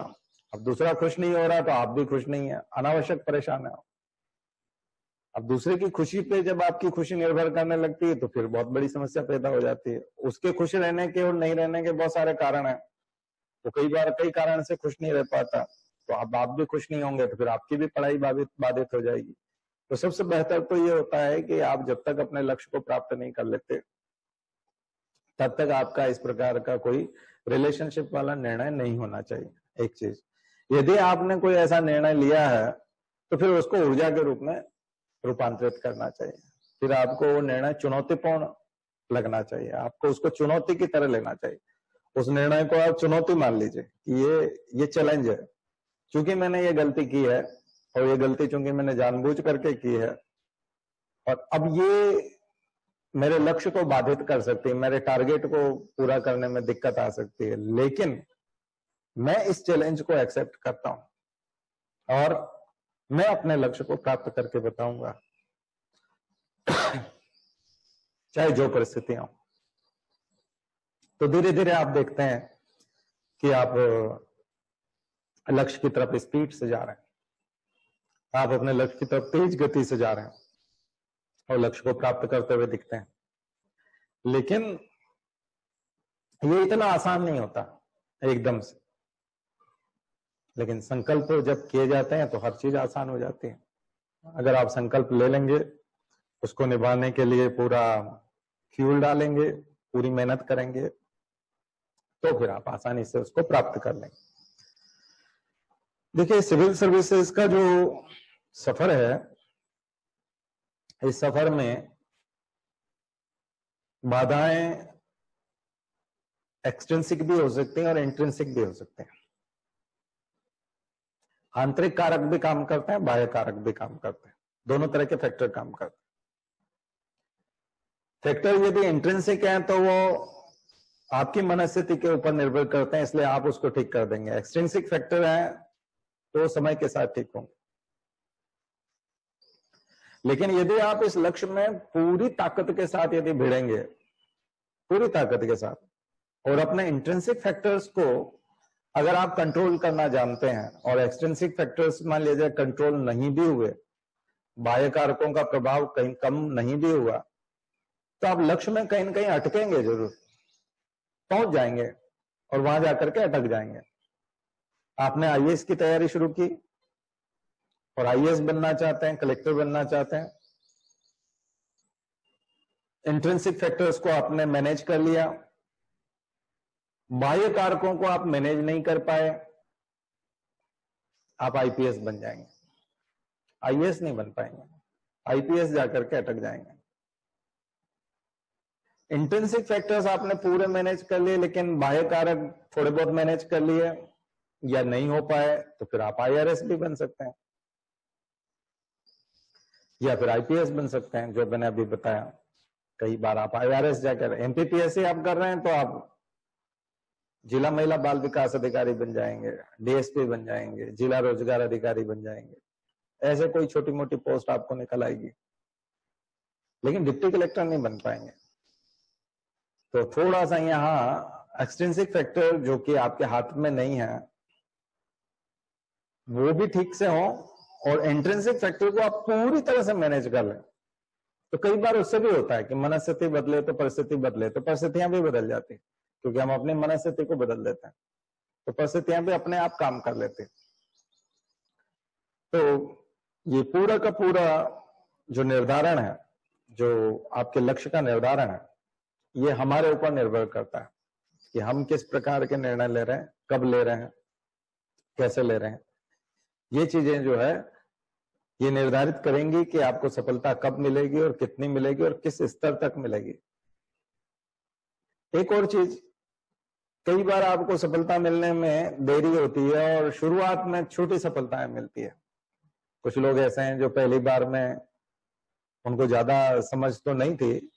अब दूसरा खुश नहीं हो रहा तो आप भी खुश नहीं है, अनावश्यक परेशान है। अब दूसरे की खुशी पे जब आपकी खुशी निर्भर करने लगती है तो फिर बहुत बड़ी समस्या पैदा हो जाती है। उसके खुश रहने के और नहीं रहने के बहुत सारे कारण हैं, तो कई बार कई कारण से खुश नहीं रह पाता, तो अब आप भी खुश नहीं होंगे तो फिर आपकी भी पढ़ाई बाधित हो जाएगी। तो सबसे बेहतर तो ये होता है कि आप जब तक अपने लक्ष्य को प्राप्त नहीं कर लेते तब तक आपका इस प्रकार का कोई रिलेशनशिप वाला निर्णय नहीं होना चाहिए। एक चीज, यदि आपने कोई ऐसा निर्णय लिया है तो फिर उसको ऊर्जा के रूप में रूपांतरित करना चाहिए। फिर आपको वो निर्णय चुनौतीपूर्ण लगना चाहिए, आपको उसको चुनौती की तरह लेना चाहिए। उस निर्णय को आप चुनौती मान लीजिए कि ये चैलेंज है, क्योंकि मैंने ये गलती की है और ये गलती चूंकि मैंने जानबूझ करके की है और अब ये मेरे लक्ष्य को बाधित कर सकती है, मेरे टारगेट को पूरा करने में दिक्कत आ सकती है, लेकिन मैं इस चैलेंज को एक्सेप्ट करता हूं और मैं अपने लक्ष्य को प्राप्त करके बताऊंगा चाहे जो परिस्थितियां हो। तो धीरे धीरे आप देखते हैं कि आप लक्ष्य की तरफ स्पीड से जा रहे हैं, आप अपने लक्ष्य की तरफ तेज गति से जा रहे हैं और लक्ष्य को प्राप्त करते हुए दिखते हैं। लेकिन ये इतना आसान नहीं होता एकदम से, लेकिन संकल्प जब किए जाते हैं तो हर चीज आसान हो जाती है। अगर आप संकल्प ले लेंगे, उसको निभाने के लिए पूरा फ्यूल डालेंगे, पूरी मेहनत करेंगे, तो फिर आप आसानी से उसको प्राप्त कर लेंगे। देखिए, सिविल सर्विसेज का जो सफर है, इस सफर में बाधाएं एक्सट्रिंसिक भी हो सकती हैं और इंट्रिंसिक भी हो सकते हैं। आंतरिक कारक भी काम करते हैं, बाह्य कारक भी काम करते हैं, दोनों तरह के फैक्टर काम करते हैं। फैक्टर यदि इंट्रिंसिक हैं तो वो आपकी मनस्थिति के ऊपर निर्भर करते हैं, इसलिए आप उसको ठीक कर देंगे। एक्सट्रिंसिक फैक्टर हैं तो समय के साथ ठीक होंगे। लेकिन यदि आप इस लक्ष्य में पूरी ताकत के साथ यदि भिड़ेंगे, पूरी ताकत के साथ, और अपने इंट्रिंसिक फैक्टर्स को अगर आप कंट्रोल करना जानते हैं और एक्सट्रिंसिक फैक्टर्स मान लीजिए कंट्रोल नहीं भी हुए, बाह्य कारकों का प्रभाव कहीं कम नहीं भी हुआ, तो आप लक्ष्य में कहीं ना कहीं अटकेंगे, जरूर पहुंच जाएंगे और वहां जाकर के अटक जाएंगे। आपने आईएएस की तैयारी शुरू की और आईएएस बनना चाहते हैं, कलेक्टर बनना चाहते हैं, इंट्रिंसिक फैक्टर्स को आपने मैनेज कर लिया, बाह्य कारकों को आप मैनेज नहीं कर पाए, आप आईपीएस बन जाएंगे, आईएएस नहीं बन पाएंगे, आईपीएस जाकर के अटक जाएंगे। इंट्रिंसिक फैक्टर्स आपने पूरे मैनेज कर लिए, लेकिन बाह्य कारक थोड़े बहुत मैनेज कर लिए या नहीं हो पाए, तो फिर आप आईआरएस भी बन सकते हैं या फिर आईपीएस बन सकते हैं, जो मैंने अभी बताया। कई बार आप आईआरएस जाकर एमपीपीएससी आप कर रहे हैं तो आप जिला महिला बाल विकास अधिकारी बन जाएंगे, डीएसपी बन जाएंगे, जिला रोजगार अधिकारी बन जाएंगे, ऐसे कोई छोटी मोटी पोस्ट आपको निकल आएगी, लेकिन डिप्टी कलेक्टर नहीं बन पाएंगे। तो थोड़ा सा यहाँ एक्सट्रिंसिक फैक्टर जो कि आपके हाथ में नहीं है वो भी ठीक से हो और इंट्रिंसिक फैक्टर को आप पूरी तरह से मैनेज कर लें। तो कई बार उससे भी होता है कि मनस्थिति बदले तो परिस्थिति बदले, तो परिस्थितियां भी बदल जाती है, क्योंकि हम अपनी मनस्थिति को बदल देते हैं, तो परिस्थितियां भी अपने आप काम कर लेते हैं। तो ये पूरा का पूरा जो निर्धारण है, जो आपके लक्ष्य का निर्धारण है, ये हमारे ऊपर निर्भर करता है कि हम किस प्रकार के निर्णय ले रहे हैं, कब ले रहे हैं, कैसे ले रहे हैं। ये चीजें जो है ये निर्धारित करेंगी कि आपको सफलता कब मिलेगी और कितनी मिलेगी और किस स्तर तक मिलेगी। एक और चीज, कई बार आपको सफलता मिलने में देरी होती है और शुरुआत में छोटी सफलताएं मिलती है। कुछ लोग ऐसे हैं जो पहली बार में उनको ज्यादा समझ तो नहीं थी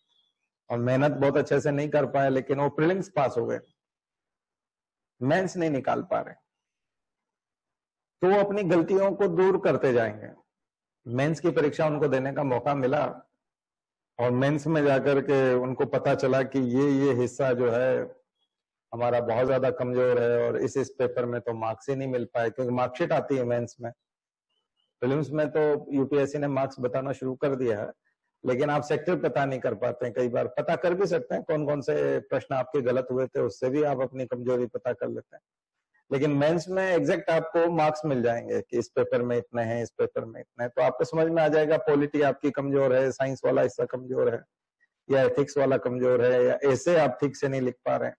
और मेहनत बहुत अच्छे से नहीं कर पाए, लेकिन वो प्रीलिम्स पास हो गए, मेंस नहीं निकाल पा रहे, तो वो अपनी गलतियों को दूर करते जाएंगे। मेंस की परीक्षा उनको देने का मौका मिला और मेंस में जाकर के उनको पता चला कि ये हिस्सा जो है हमारा बहुत ज्यादा कमजोर है और इस पेपर में तो मार्क्स ही नहीं मिल पाए, क्योंकि मार्कशीट आती है मेंस में। प्रीलिम्स में तो यूपीएससी ने मार्क्स बताना शुरू कर दिया है, लेकिन आप सेक्टर पता नहीं कर पाते हैं। कई बार पता कर भी सकते हैं कौन कौन से प्रश्न आपके गलत हुए थे, उससे भी आप अपनी कमजोरी पता कर लेते हैं। लेकिन मेंस में एग्जैक्ट आपको मार्क्स मिल जाएंगे कि इस पेपर में इतने हैं, इस पेपर में इतने हैं, तो आपको समझ में आ जाएगा पॉलिटी आपकी कमजोर है, साइंस वाला हिस्सा कमजोर है, या एथिक्स वाला कमजोर है, या ऐसे आप ठीक से नहीं लिख पा रहे हैं।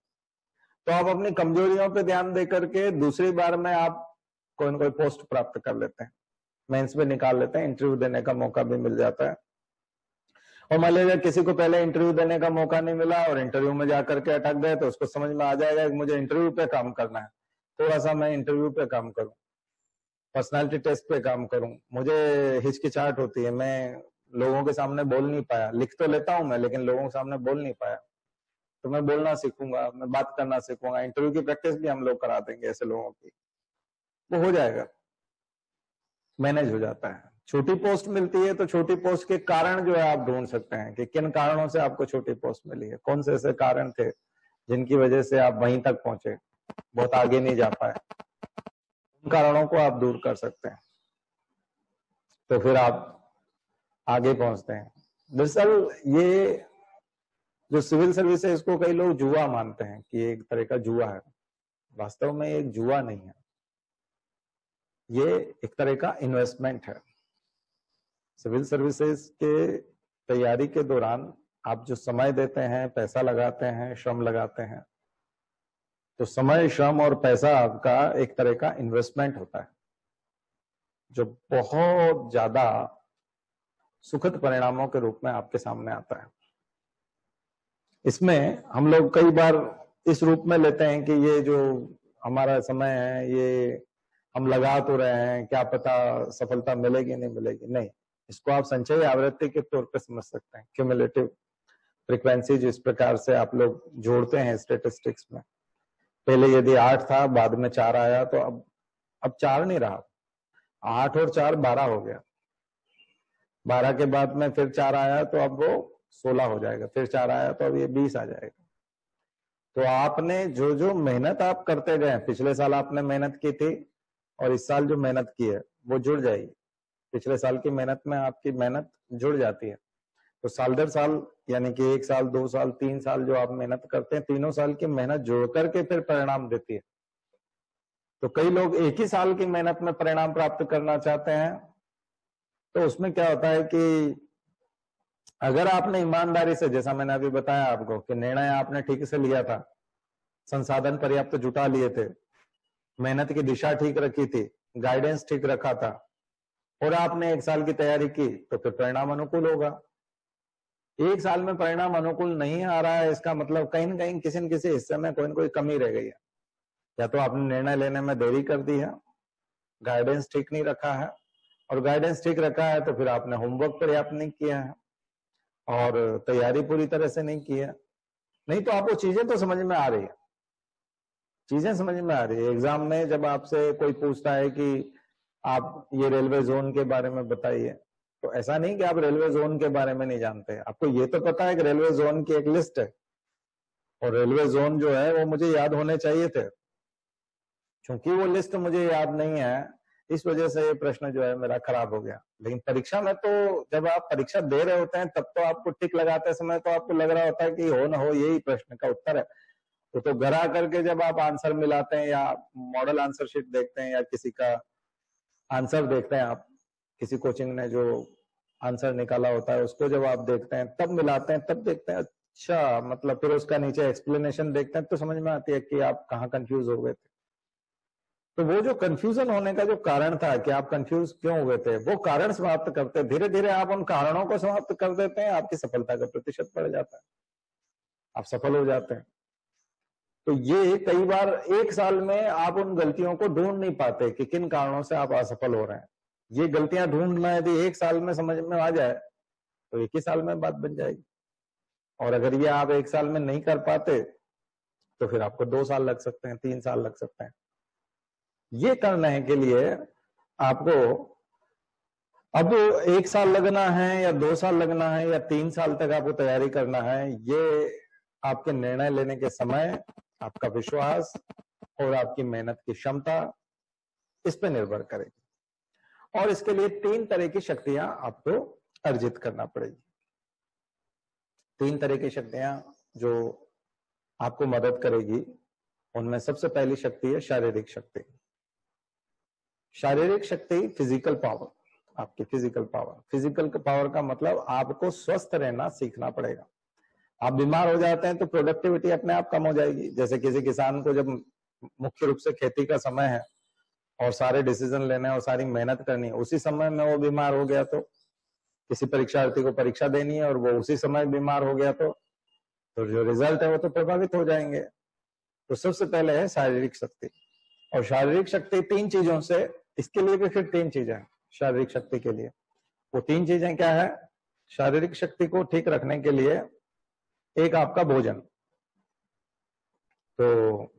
तो आप अपनी कमजोरियों पे ध्यान दे करके दूसरी बार में आप कोई न कोई पोस्ट प्राप्त कर लेते हैं, मेंस में निकाल लेते हैं, इंटरव्यू देने का मौका भी मिल जाता है। और मान लीजिए किसी को पहले इंटरव्यू देने का मौका नहीं मिला और इंटरव्यू में जाकर के अटक गए, तो उसको समझ में आ जाएगा कि मुझे इंटरव्यू पे काम करना है, थोड़ा सा मैं इंटरव्यू पे काम करूं, पर्सनालिटी टेस्ट पे काम करूं। मुझे हिचकिचाहट होती है, मैं लोगों के सामने बोल नहीं पाया, लिख तो लेता हूं मैं लेकिन लोगों के सामने बोल नहीं पाया, तो मैं बोलना सीखूंगा, मैं बात करना सीखूंगा। इंटरव्यू की प्रैक्टिस भी हम लोग करा देंगे ऐसे लोगों की, वो हो जाएगा, मैनेज हो जाता है। छोटी पोस्ट मिलती है तो छोटी पोस्ट के कारण जो है आप ढूंढ सकते हैं कि किन कारणों से आपको छोटी पोस्ट मिली है, कौन से ऐसे कारण थे जिनकी वजह से आप वहीं तक पहुंचे, बहुत आगे नहीं जा पाए, उन कारणों को आप दूर कर सकते हैं, तो फिर आप आगे पहुंचते हैं। दरअसल ये जो सिविल सर्विस है, इसको कई लोग जुआ मानते हैं कि एक तरह का जुआ है। वास्तव में एक जुआ नहीं है, ये एक तरह का इन्वेस्टमेंट है। सिविल सर्विसेज के तैयारी के दौरान आप जो समय देते हैं, पैसा लगाते हैं, श्रम लगाते हैं, तो समय, श्रम और पैसा आपका एक तरह का इन्वेस्टमेंट होता है, जो बहुत ज्यादा सुखद परिणामों के रूप में आपके सामने आता है। इसमें हम लोग कई बार इस रूप में लेते हैं कि ये जो हमारा समय है, ये हम लगा तो रहे हैं, क्या पता सफलता मिलेगी नहीं मिलेगी। नहीं, इसको आप संचयी आवृत्ति के तौर पे समझ सकते हैं, क्यूमुलेटिव फ्रीक्वेंसी जिस प्रकार से आप लोग जोड़ते हैं स्टेटिस्टिक्स में। पहले यदि 8 था, बाद में 4 आया, तो अब 4 नहीं रहा, 8 और 4 12 हो गया, 12 के बाद में फिर 4 आया तो अब वो 16 हो जाएगा, फिर 4 आया तो अब ये 20 आ जाएगा। तो आपने जो जो मेहनत आप करते गए, पिछले साल आपने मेहनत की थी और इस साल जो मेहनत की है वो जुड़ जाएगी। पिछले साल की मेहनत में आपकी मेहनत जुड़ जाती है, तो साल दर साल, यानी कि 1 साल, 2 साल, 3 साल जो आप मेहनत करते हैं, तीनों साल की मेहनत जोड़ करके फिर परिणाम देती है। तो कई लोग एक ही साल की मेहनत में परिणाम प्राप्त करना चाहते हैं, तो उसमें क्या होता है कि अगर आपने ईमानदारी से, जैसा मैंने अभी बताया आपको कि निर्णय आपने ठीक से लिया था, संसाधन पर्याप्त जुटा लिए थे, मेहनत की दिशा ठीक रखी थी, गाइडेंस ठीक रखा था, और आपने 1 साल की तैयारी की, तो फिर परिणाम अनुकूल होगा। 1 साल में परिणाम अनुकूल नहीं आ रहा है, इसका मतलब कहीं न कहीं किसी न किसी हिस्से में कोई न कोई कमी रह गई है। या तो आपने निर्णय लेने में देरी कर दी है, गाइडेंस ठीक नहीं रखा है, और गाइडेंस ठीक रखा है तो फिर आपने होमवर्क पर्याप्त नहीं किया है और तैयारी पूरी तरह से नहीं की है। नहीं तो आपको चीजें तो समझ में आ रही है, चीजें समझ में आ रही है। एग्जाम में जब आपसे कोई पूछता है कि आप ये रेलवे जोन के बारे में बताइए, तो ऐसा नहीं कि आप रेलवे जोन के बारे में नहीं जानते, आपको ये तो पता है कि रेलवे जोन की एक लिस्ट है, और रेलवे जोन जो है वो मुझे याद होने चाहिए थे। क्योंकि वो लिस्ट मुझे याद नहीं है, इस वजह से ये प्रश्न जो है मेरा खराब हो गया। लेकिन परीक्षा में तो जब आप परीक्षा दे रहे होते हैं, तब तो आपको टिक लगाते समय तो आपको लग रहा होता है कि हो ना हो यही प्रश्न का उत्तर है। तो घर आकर के जब आप आंसर मिलाते हैं या मॉडल आंसर शीट देखते हैं या किसी का आंसर देखते हैं, आप किसी कोचिंग ने जो आंसर निकाला होता है उसको जब आप देखते हैं, तब मिलाते हैं, तब देखते हैं अच्छा, मतलब फिर उसका नीचे एक्सप्लेनेशन देखते हैं, तो समझ में आती है कि आप कहाँ कंफ्यूज हो गए थे। तो वो जो कंफ्यूजन होने का जो कारण था कि आप कंफ्यूज क्यों हुए थे, वो कारण समाप्त करते, धीरे धीरे आप उन कारणों को समाप्त कर देते हैं, आपकी सफलता का प्रतिशत बढ़ जाता है, आप सफल हो जाते हैं। तो ये कई बार 1 साल में आप उन गलतियों को ढूंढ नहीं पाते कि किन कारणों से आप असफल हो रहे हैं। ये गलतियां ढूंढना यदि 1 साल में समझ में आ जाए तो 1 ही साल में बात बन जाएगी, और अगर ये आप 1 साल में नहीं कर पाते तो फिर आपको 2 साल लग सकते हैं, 3 साल लग सकते हैं। ये करने के लिए आपको अब 1 साल लगना है या 2 साल लगना है या 3 साल तक आपको तैयारी करना है, ये आपके निर्णय लेने के समय आपका विश्वास और आपकी मेहनत की क्षमता इस पे निर्भर करेगी। और इसके लिए 3 तरह की शक्तियां आपको अर्जित करना पड़ेगी। 3 तरह की शक्तियां जो आपको मदद करेगी, उनमें सबसे पहली शक्ति है शारीरिक शक्ति। शारीरिक शक्ति फिजिकल पावर, आपकी फिजिकल पावर। फिजिकल पावर का मतलब आपको स्वस्थ रहना सीखना पड़ेगा। आप बीमार हो जाते हैं तो प्रोडक्टिविटी अपने आप कम हो जाएगी। जैसे किसी किसान को जब मुख्य रूप से खेती का समय है और सारे डिसीजन लेने और सारी मेहनत करनी है, उसी समय में वो बीमार हो गया, तो किसी परीक्षार्थी को परीक्षा देनी है और वो उसी समय बीमार हो गया, तो जो रिजल्ट है वो तो प्रभावित हो जाएंगे। तो सबसे पहले है शारीरिक शक्ति। और शारीरिक शक्ति 3 चीजों से, इसके लिए भी फिर 3 चीजें हैं शारीरिक शक्ति के लिए। वो 3 चीजें क्या है? शारीरिक शक्ति को ठीक रखने के लिए एक आपका भोजन, तो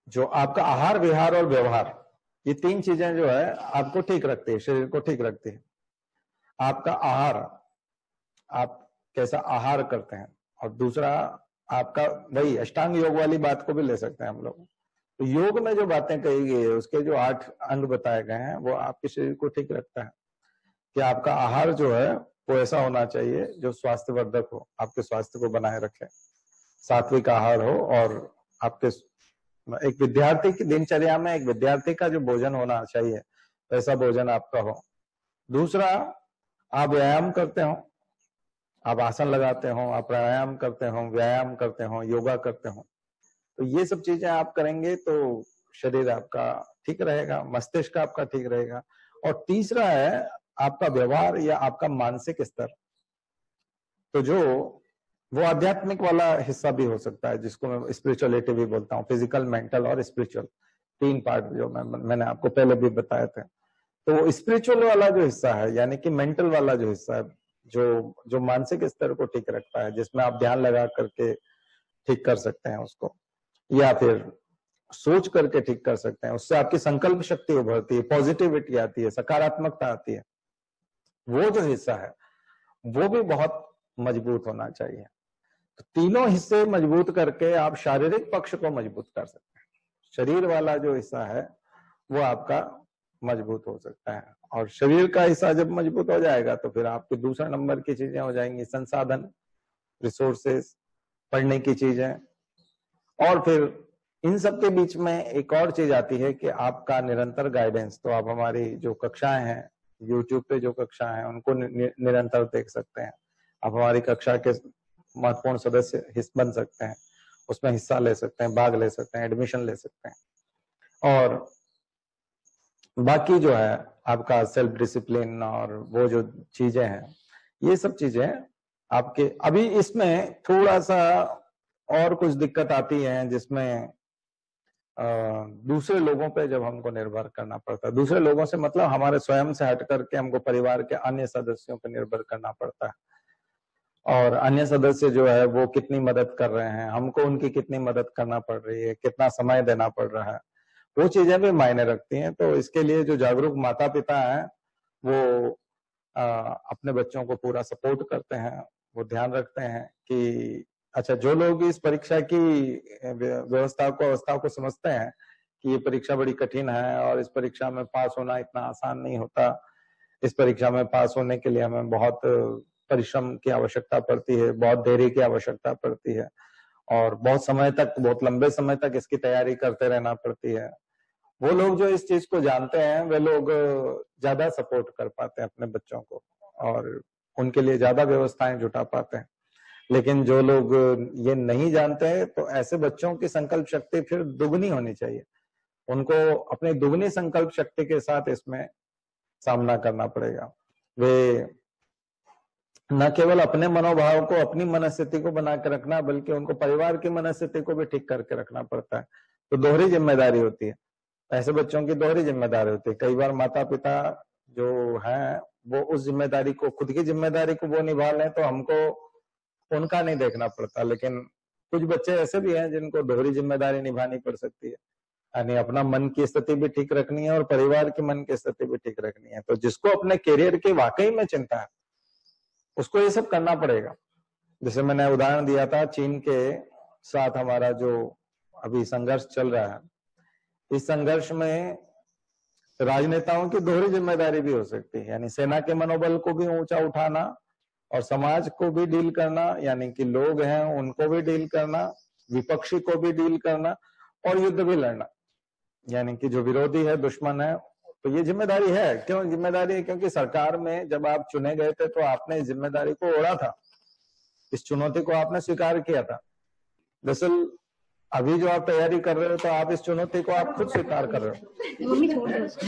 जो आपका आहार, विहार और व्यवहार, ये 3 चीजें जो है आपको ठीक रखती है, शरीर को ठीक रखती है। आपका आहार, आप कैसा आहार करते हैं, और दूसरा आपका, वही अष्टांग योग वाली बात को भी ले सकते हैं हम लोग। तो योग में जो बातें कही गई है, उसके जो 8 अंग बताए गए हैं, वो आपके शरीर को ठीक रखता है। कि आपका आहार जो है वो ऐसा होना चाहिए जो स्वास्थ्यवर्धक हो, आपके स्वास्थ्य को बनाए रखे, सात्विक आहार हो। और आपके एक विद्यार्थी की दिनचर्या में, एक विद्यार्थी का जो भोजन होना चाहिए, वैसा भोजन आपका हो। दूसरा, आप व्यायाम करते हो, आप आसन लगाते हो, आप प्राणायाम करते हो, व्यायाम करते हो, योगा करते हो, तो ये सब चीजें आप करेंगे तो शरीर आपका ठीक रहेगा, मस्तिष्क आपका ठीक रहेगा। और तीसरा है आपका व्यवहार या आपका मानसिक स्तर। तो जो वो आध्यात्मिक वाला हिस्सा भी हो सकता है, जिसको मैं स्पिरिचुअलिटी भी बोलता हूँ, फिजिकल, मेंटल और स्पिरिचुअल, 3 पार्ट जो मैंने आपको पहले भी बताए थे। तो स्पिरिचुअल वाला जो हिस्सा है, यानी कि मेंटल वाला जो हिस्सा है, जो मानसिक स्तर को ठीक रखता है, जिसमें आप ध्यान लगा करके ठीक कर सकते हैं उसको, या फिर सोच करके ठीक कर सकते हैं, उससे आपकी संकल्प शक्ति उभरती है, पॉजिटिविटी आती है, सकारात्मकता आती है। वो जो हिस्सा है वो भी बहुत मजबूत होना चाहिए। तो तीनों हिस्से मजबूत करके आप शारीरिक पक्ष को मजबूत कर सकते हैं। शरीर वाला जो हिस्सा है वो आपका मजबूत हो सकता है, और शरीर का हिस्सा जब मजबूत हो जाएगा तो फिर आपके दूसरा नंबर की चीजें हो जाएंगी, संसाधन, रिसोर्सेस, पढ़ने की चीजें। और फिर इन सब के बीच में एक और चीज आती है कि आपका निरंतर गाइडेंस। तो आप हमारी जो कक्षाएं हैं, यूट्यूब पे जो कक्षाएं हैं, उनको निरंतर देख सकते हैं। आप हमारी कक्षा के महत्वपूर्ण सदस्य बन सकते हैं, उसमें हिस्सा ले सकते हैं, भाग ले सकते हैं, एडमिशन ले सकते हैं। और बाकी जो है आपका सेल्फ डिसिप्लिन और वो जो चीजें हैं, ये सब चीजें आपके, अभी इसमें थोड़ा सा और कुछ दिक्कत आती है, जिसमें दूसरे लोगों पे जब हमको निर्भर करना पड़ता है। दूसरे लोगों से मतलब हमारे स्वयं से हट करके हमको परिवार के अन्य सदस्यों पर निर्भर करना पड़ता है, और अन्य सदस्य जो है वो कितनी मदद कर रहे हैं, हमको उनकी कितनी मदद करना पड़ रही है, कितना समय देना पड़ रहा है, वो चीजें भी मायने रखती हैं। तो इसके लिए जो जागरूक माता पिता हैं वो अपने बच्चों को पूरा सपोर्ट करते हैं, वो ध्यान रखते हैं कि अच्छा, जो लोग इस परीक्षा की अवस्था को समझते हैं कि ये परीक्षा बड़ी कठिन है और इस परीक्षा में पास होना इतना आसान नहीं होता, इस परीक्षा में पास होने के लिए हमें बहुत परिश्रम की आवश्यकता पड़ती है, बहुत धैर्य की आवश्यकता पड़ती है, और बहुत समय तक, बहुत लंबे समय तक इसकी तैयारी करते रहना पड़ती है। वो लोग जो इस चीज को जानते हैं, वे लोग ज्यादा सपोर्ट कर पाते हैं अपने बच्चों को, और उनके लिए ज्यादा व्यवस्थाएं जुटा पाते हैं। लेकिन जो लोग ये नहीं जानते हैं, तो ऐसे बच्चों की संकल्प शक्ति फिर दुगनी होनी चाहिए। उनको अपनी दुगनी संकल्प शक्ति के साथ इसमें सामना करना पड़ेगा। वे न केवल अपने मनोभाव को, अपनी मनस्थिति को बना के रखना, बल्कि उनको परिवार की मनस्थिति को भी ठीक करके रखना पड़ता है। तो दोहरी जिम्मेदारी होती है, ऐसे बच्चों की दोहरी जिम्मेदारी होती है। कई बार माता पिता जो हैं वो उस जिम्मेदारी को, खुद की जिम्मेदारी को वो निभा लें तो हमको उनका नहीं देखना पड़ता, लेकिन कुछ बच्चे ऐसे भी हैं जिनको दोहरी जिम्मेदारी निभानी पड़ सकती है, यानी अपना मन की स्थिति भी ठीक रखनी है और परिवार की मन की स्थिति भी ठीक रखनी है। तो जिसको अपने करियर की वाकई में चिंता है, उसको ये सब करना पड़ेगा। जैसे मैंने उदाहरण दिया था चीन के साथ हमारा जो अभी संघर्ष चल रहा है, इस संघर्ष में राजनेताओं की दोहरी जिम्मेदारी भी हो सकती है, यानी सेना के मनोबल को भी ऊंचा उठाना और समाज को भी डील करना, यानी कि लोग हैं उनको भी डील करना, विपक्षी को भी डील करना और युद्ध भी लड़ना, यानी कि जो विरोधी है, दुश्मन है। तो ये जिम्मेदारी है। क्यों जिम्मेदारी है? क्योंकि सरकार में जब आप चुने गए थे तो आपने इस जिम्मेदारी को ओढ़ा था, इस चुनौती को आपने स्वीकार किया था। दरअसल अभी जो आप तैयारी कर रहे हो तो आप इस चुनौती को आप खुद स्वीकार कर रहे हो। ये थोड़ा सा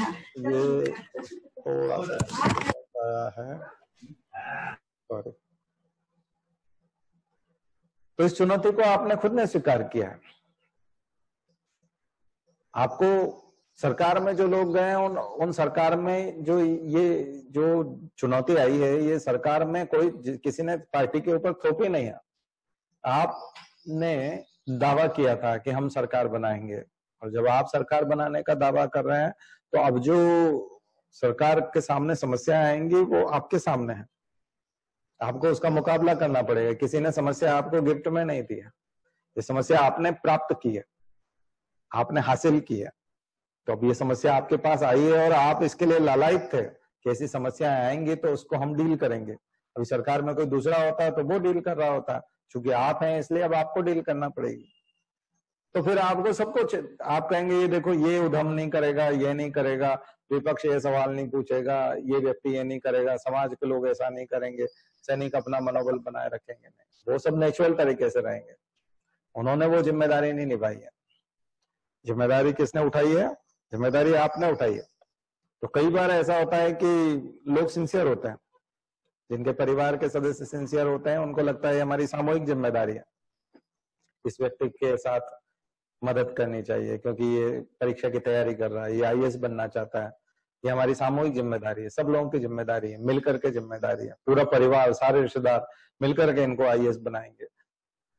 है, सॉरी। तो इस चुनौती को आपने खुद ने स्वीकार किया है। आपको सरकार में जो लोग गए उन सरकार में जो ये जो चुनौती आई है, ये सरकार में कोई किसी ने पार्टी के ऊपर थोपी नहीं है। आपने दावा किया था कि हम सरकार बनाएंगे, और जब आप सरकार बनाने का दावा कर रहे हैं तो अब जो सरकार के सामने समस्याएं आएंगी वो आपके सामने है, आपको उसका मुकाबला करना पड़ेगा। किसी ने समस्या आपको गिफ्ट में नहीं दी है, ये समस्या आपने प्राप्त की है, आपने हासिल की है। तो अब ये समस्या आपके पास आई है और आप इसके लिए लालायित थे कि ऐसी समस्याएं आएंगी तो उसको हम डील करेंगे। अभी सरकार में कोई दूसरा होता है तो वो डील कर रहा होता है, क्योंकि आप हैं इसलिए अब आपको डील करना पड़ेगी। तो फिर आपको सब कुछ, आप कहेंगे ये देखो ये उधम नहीं करेगा, ये नहीं करेगा, विपक्ष ये सवाल नहीं पूछेगा, ये व्यक्ति ये नहीं करेगा, समाज के लोग ऐसा नहीं करेंगे, सैनिक अपना मनोबल बनाए रखेंगे, नहीं, वो सब नेचुरल तरीके से रहेंगे। उन्होंने वो जिम्मेदारी नहीं निभाई है। जिम्मेदारी किसने उठाई है? जिम्मेदारी आपने उठाई है। तो कई बार ऐसा होता है कि लोग सिंसियर होते हैं, जिनके परिवार के सदस्य सिंसियर होते हैं, उनको लगता है हमारी सामूहिक जिम्मेदारी है, इस व्यक्ति के साथ मदद करनी चाहिए क्योंकि ये परीक्षा की तैयारी कर रहा है, ये आईएएस बनना चाहता है, ये हमारी सामूहिक जिम्मेदारी है, सब लोगों की जिम्मेदारी है, मिलकर के जिम्मेदारी है, पूरा परिवार, सारे रिश्तेदार मिलकर के इनको आईएएस बनाएंगे,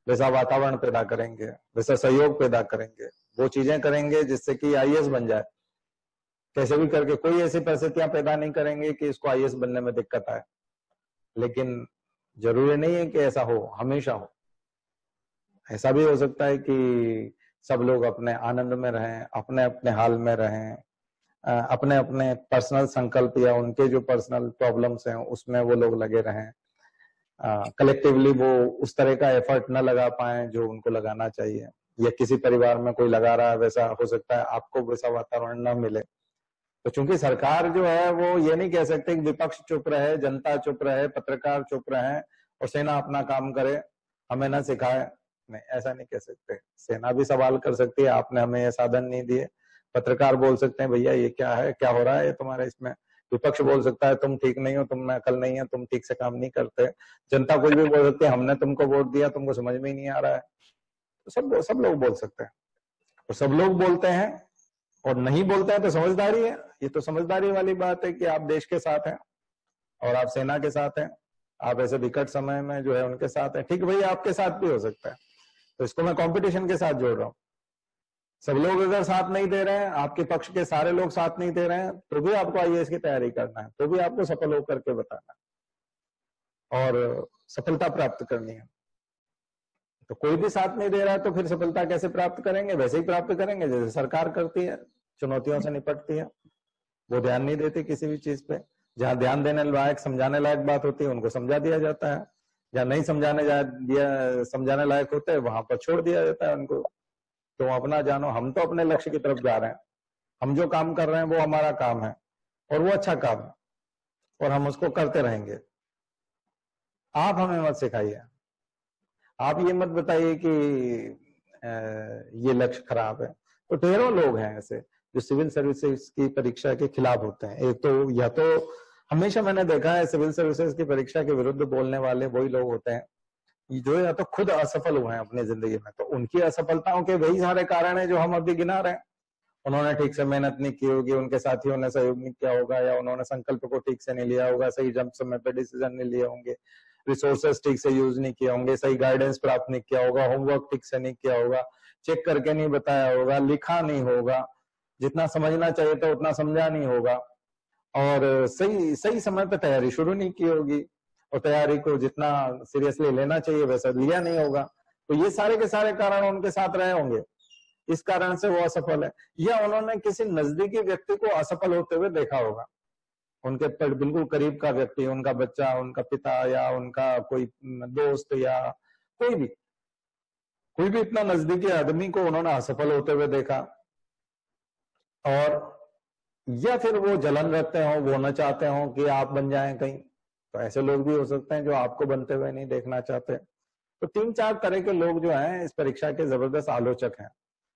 वैसा वातावरण पैदा करेंगे, वैसा सहयोग पैदा करेंगे, वो चीजें करेंगे जिससे कि आईएएस बन जाए। कैसे भी करके कोई ऐसी परिस्थितियां पैदा नहीं करेंगे कि इसको आईएएस बनने में दिक्कत आए, लेकिन जरूरी नहीं है कि ऐसा हो, हमेशा हो। ऐसा भी हो सकता है कि सब लोग अपने आनंद में रहें, अपने अपने हाल में रहें, अपने अपने पर्सनल संकल्प या उनके जो पर्सनल प्रॉब्लम्स हैं उसमें वो लोग लगे रहें। कलेक्टिवली वो उस तरह का एफर्ट न लगा पाए जो उनको लगाना चाहिए, या किसी परिवार में कोई लगा रहा है वैसा हो सकता है आपको वैसा वातावरण न मिले। तो चूंकि सरकार जो है वो ये नहीं कह सकते कि विपक्ष चुप रहे, जनता चुप रहे, पत्रकार चुप रहे और सेना अपना काम करे, हमें ना सिखाए, नहीं, ऐसा नहीं कह सकते। सेना भी सवाल कर सकती है, आपने हमें ये साधन नहीं दिए। पत्रकार बोल सकते हैं भैया ये क्या है, क्या हो रहा है ये तुम्हारे इसमें। विपक्ष बोल सकता है तुम ठीक नहीं हो, तुम में अकल नहीं है, तुम ठीक से काम नहीं करते। जनता कुछ भी बोल सकती है, हमने तुमको वोट दिया, तुमको समझ में ही नहीं आ रहा है। तो सब लोग बोल सकते हैं, तो सब लोग बोलते हैं और नहीं बोलते हैं तो समझदारी है। ये तो समझदारी वाली बात है कि आप देश के साथ हैं और आप सेना के साथ हैं, आप ऐसे विकट समय में जो है उनके साथ हैं। ठीक है भैया, आपके साथ भी हो सकता है, तो इसको मैं कंपटीशन के साथ जोड़ रहा हूँ। सब लोग अगर साथ नहीं दे रहे हैं, आपके पक्ष के सारे लोग साथ नहीं दे रहे हैं, तो भी आपको आईएएस की तैयारी करना है, तो भी आपको सफल होकर के बताना है और सफलता प्राप्त करनी है। तो कोई भी साथ नहीं दे रहा है तो फिर सफलता कैसे प्राप्त करेंगे? वैसे ही प्राप्त करेंगे जैसे सरकार करती है, चुनौतियों से निपटती है। वो ध्यान नहीं देती किसी भी चीज पे। जहां ध्यान देने लायक, समझाने लायक बात होती है उनको समझा दिया जाता है, जहां नहीं समझाने लायक होते हैं वहां पर छोड़ दिया जाता है उनको। तो अपना जानो, हम तो अपने लक्ष्य की तरफ जा रहे हैं, हम जो काम कर रहे हैं वो हमारा काम है और वो अच्छा काम है और हम उसको करते रहेंगे। आप हमें मत सिखाइए, आप ये मत बताइए कि ये लक्ष्य खराब है। तो ढेरों लोग हैं ऐसे जो सिविल सर्विसेज की परीक्षा के खिलाफ होते हैं। एक तो या तो हमेशा मैंने देखा है सिविल सर्विसेज की परीक्षा के विरुद्ध बोलने वाले वही लोग होते हैं जो या तो खुद असफल हुए हैं अपनी जिंदगी में, तो उनकी असफलताओं के वही सारे कारण है जो हम अभी गिना रहे हैं। उन्होंने ठीक से मेहनत नहीं की होगी, उनके साथियों ने सहयोग नहीं किया होगा, या उन्होंने संकल्प को ठीक से नहीं लिया होगा, सही समय पे डिसीजन नहीं लिए होंगे, रिसोर्सेस ठीक से यूज नहीं किए होंगे, सही गाइडेंस प्राप्त नहीं किया होगा, होमवर्क ठीक से नहीं किया होगा, चेक करके नहीं बताया होगा, लिखा नहीं होगा, जितना समझना चाहिए था उतना समझा नहीं होगा, और सही समय पे तैयारी शुरू नहीं की होगी, और तैयारी को जितना सीरियसली लेना चाहिए वैसा लिया नहीं होगा। तो ये सारे के सारे कारण उनके साथ रहे होंगे, इस कारण से वो असफल है। या उन्होंने किसी नजदीकी व्यक्ति को असफल होते हुए देखा होगा, उनके बिल्कुल करीब का व्यक्ति, उनका बच्चा, उनका पिता, या उनका कोई दोस्त, या कोई भी इतना नजदीकी आदमी को उन्होंने असफल होते हुए देखा। और या फिर वो जलन रखते हो, वो न चाहते हो कि आप बन जाएं कहीं, तो ऐसे लोग भी हो सकते हैं जो आपको बनते हुए नहीं देखना चाहते। तो 3-4 तरह के लोग जो हैं इस परीक्षा के जबरदस्त आलोचक हैं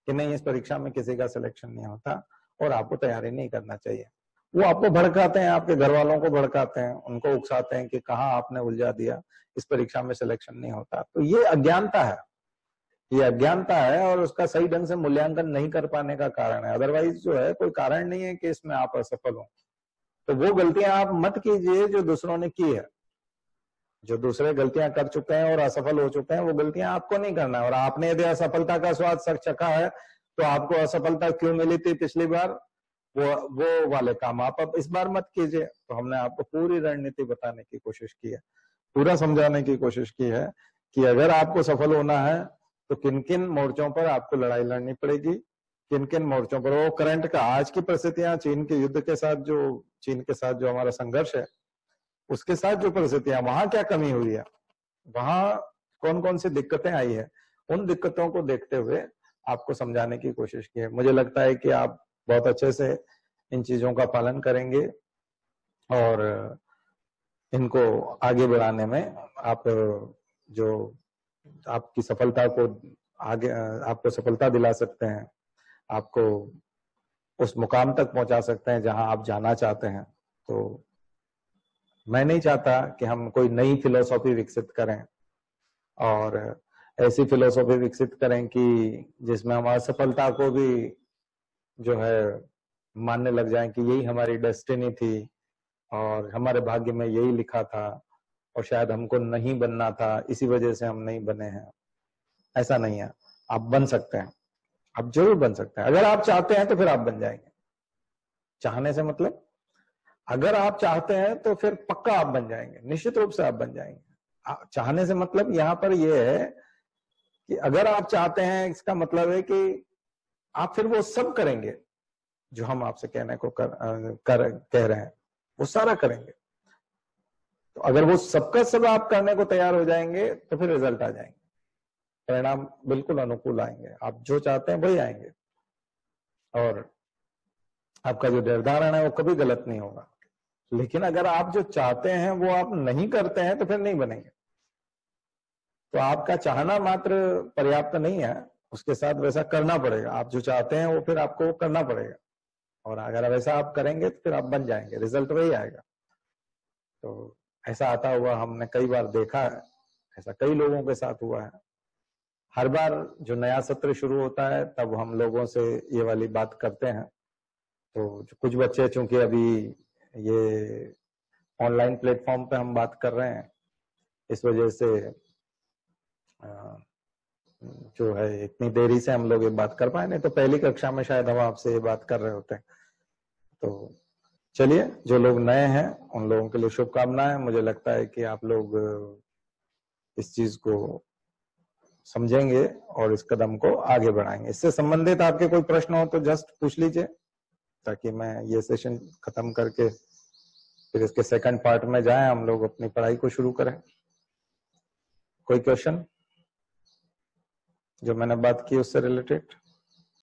कि नहीं, इस परीक्षा में किसी का सिलेक्शन नहीं होता और आपको तैयारी नहीं करना चाहिए। वो आपको भड़काते हैं, आपके घर वालों को भड़काते हैं, उनको उकसाते हैं कि कहाँ आपने उलझा दिया, इस परीक्षा में सिलेक्शन नहीं होता। तो ये अज्ञानता है, ये अज्ञानता है और उसका सही ढंग से मूल्यांकन नहीं कर पाने का कारण है। अदरवाइज जो है कोई कारण नहीं है कि इसमें आप असफल हो। तो वो गलतियां आप मत कीजिए जो दूसरों ने की है। जो दूसरे गलतियां कर चुके हैं और असफल हो चुके हैं, वो गलतियां आपको नहीं करना है। और आपने यदि असफलता का स्वाद चखा है तो आपको असफलता क्यों मिली थी पिछली बार, वो वाले काम आप अब इस बार मत कीजिए। तो हमने आपको पूरी रणनीति बताने की कोशिश की है, पूरा समझाने की कोशिश की है कि अगर आपको सफल होना है तो किन किन मोर्चों पर आपको लड़ाई लड़नी पड़ेगी, किन किन मोर्चों पर। वो करंट का आज की परिस्थितियां, चीन के युद्ध के साथ जो हमारा संघर्ष है, उसके साथ जो परिस्थितियां, वहां क्या कमी हुई है, वहां कौन कौन सी दिक्कतें आई है, उन दिक्कतों को देखते हुए आपको समझाने की कोशिश की है। मुझे लगता है कि आप बहुत अच्छे से इन चीजों का पालन करेंगे और इनको आगे बढ़ाने में आप जो आपकी सफलता को आगे, आपको सफलता दिला सकते हैं, आपको उस मुकाम तक पहुंचा सकते हैं जहां आप जाना चाहते हैं। तो मैं नहीं चाहता कि हम कोई नई फिलोसॉफी विकसित करें और ऐसी फिलोसॉफी विकसित करें कि जिसमें हम असफलता को भी जो है मानने लग जाएं कि यही हमारी डेस्टिनी थी और हमारे भाग्य में यही लिखा था और शायद हमको नहीं बनना था, इसी वजह से हम नहीं बने हैं। ऐसा नहीं है, आप बन सकते हैं, आप जरूर बन सकते हैं। अगर आप चाहते हैं तो फिर आप बन जाएंगे। चाहने से मतलब, अगर आप चाहते हैं तो फिर पक्का आप बन जाएंगे, निश्चित रूप से आप बन जाएंगे। चाहने से मतलब यहाँ पर यह है कि अगर आप चाहते हैं, इसका मतलब है कि आप फिर वो सब करेंगे जो हम आपसे कहने को कह रहे हैं, वो सारा करेंगे। तो अगर वो सबका सब आप करने को तैयार हो जाएंगे तो फिर रिजल्ट आ जाएंगे, परिणाम बिल्कुल अनुकूल आएंगे, आप जो चाहते हैं वही आएंगे और आपका जो निर्धारण है वो कभी गलत नहीं होगा। लेकिन अगर आप जो चाहते हैं वो आप नहीं करते हैं तो फिर नहीं बनेंगे। तो आपका चाहना मात्र पर्याप्त नहीं है, उसके साथ वैसा करना पड़ेगा। आप जो चाहते हैं वो फिर आपको करना पड़ेगा और अगर वैसा आप करेंगे तो फिर आप बन जाएंगे, रिजल्ट वही आएगा। तो ऐसा आता हुआ हमने कई बार देखा है, ऐसा कई लोगों के साथ हुआ है। हर बार जो नया सत्र शुरू होता है तब हम लोगों से ये वाली बात करते हैं। तो कुछ बच्चे, चूंकि अभी ये ऑनलाइन प्लेटफॉर्म पे हम बात कर रहे हैं, इस वजह से जो है इतनी देरी से हम लोग ये बात कर पाए, नहीं तो पहली कक्षा में शायद हम आपसे ये बात कर रहे होते हैं। तो चलिए, जो लोग नए हैं उन लोगों के लिए शुभकामनाएं। मुझे लगता है कि आप लोग इस चीज को समझेंगे और इस कदम को आगे बढ़ाएंगे। इससे संबंधित आपके कोई प्रश्न हो तो जस्ट पूछ लीजिए, ताकि मैं ये सेशन खत्म करके फिर इसके सेकंड पार्ट में जाएं, हम लोग अपनी पढ़ाई को शुरू करें। कोई क्वेश्चन जो मैंने बात की उससे रिलेटेड?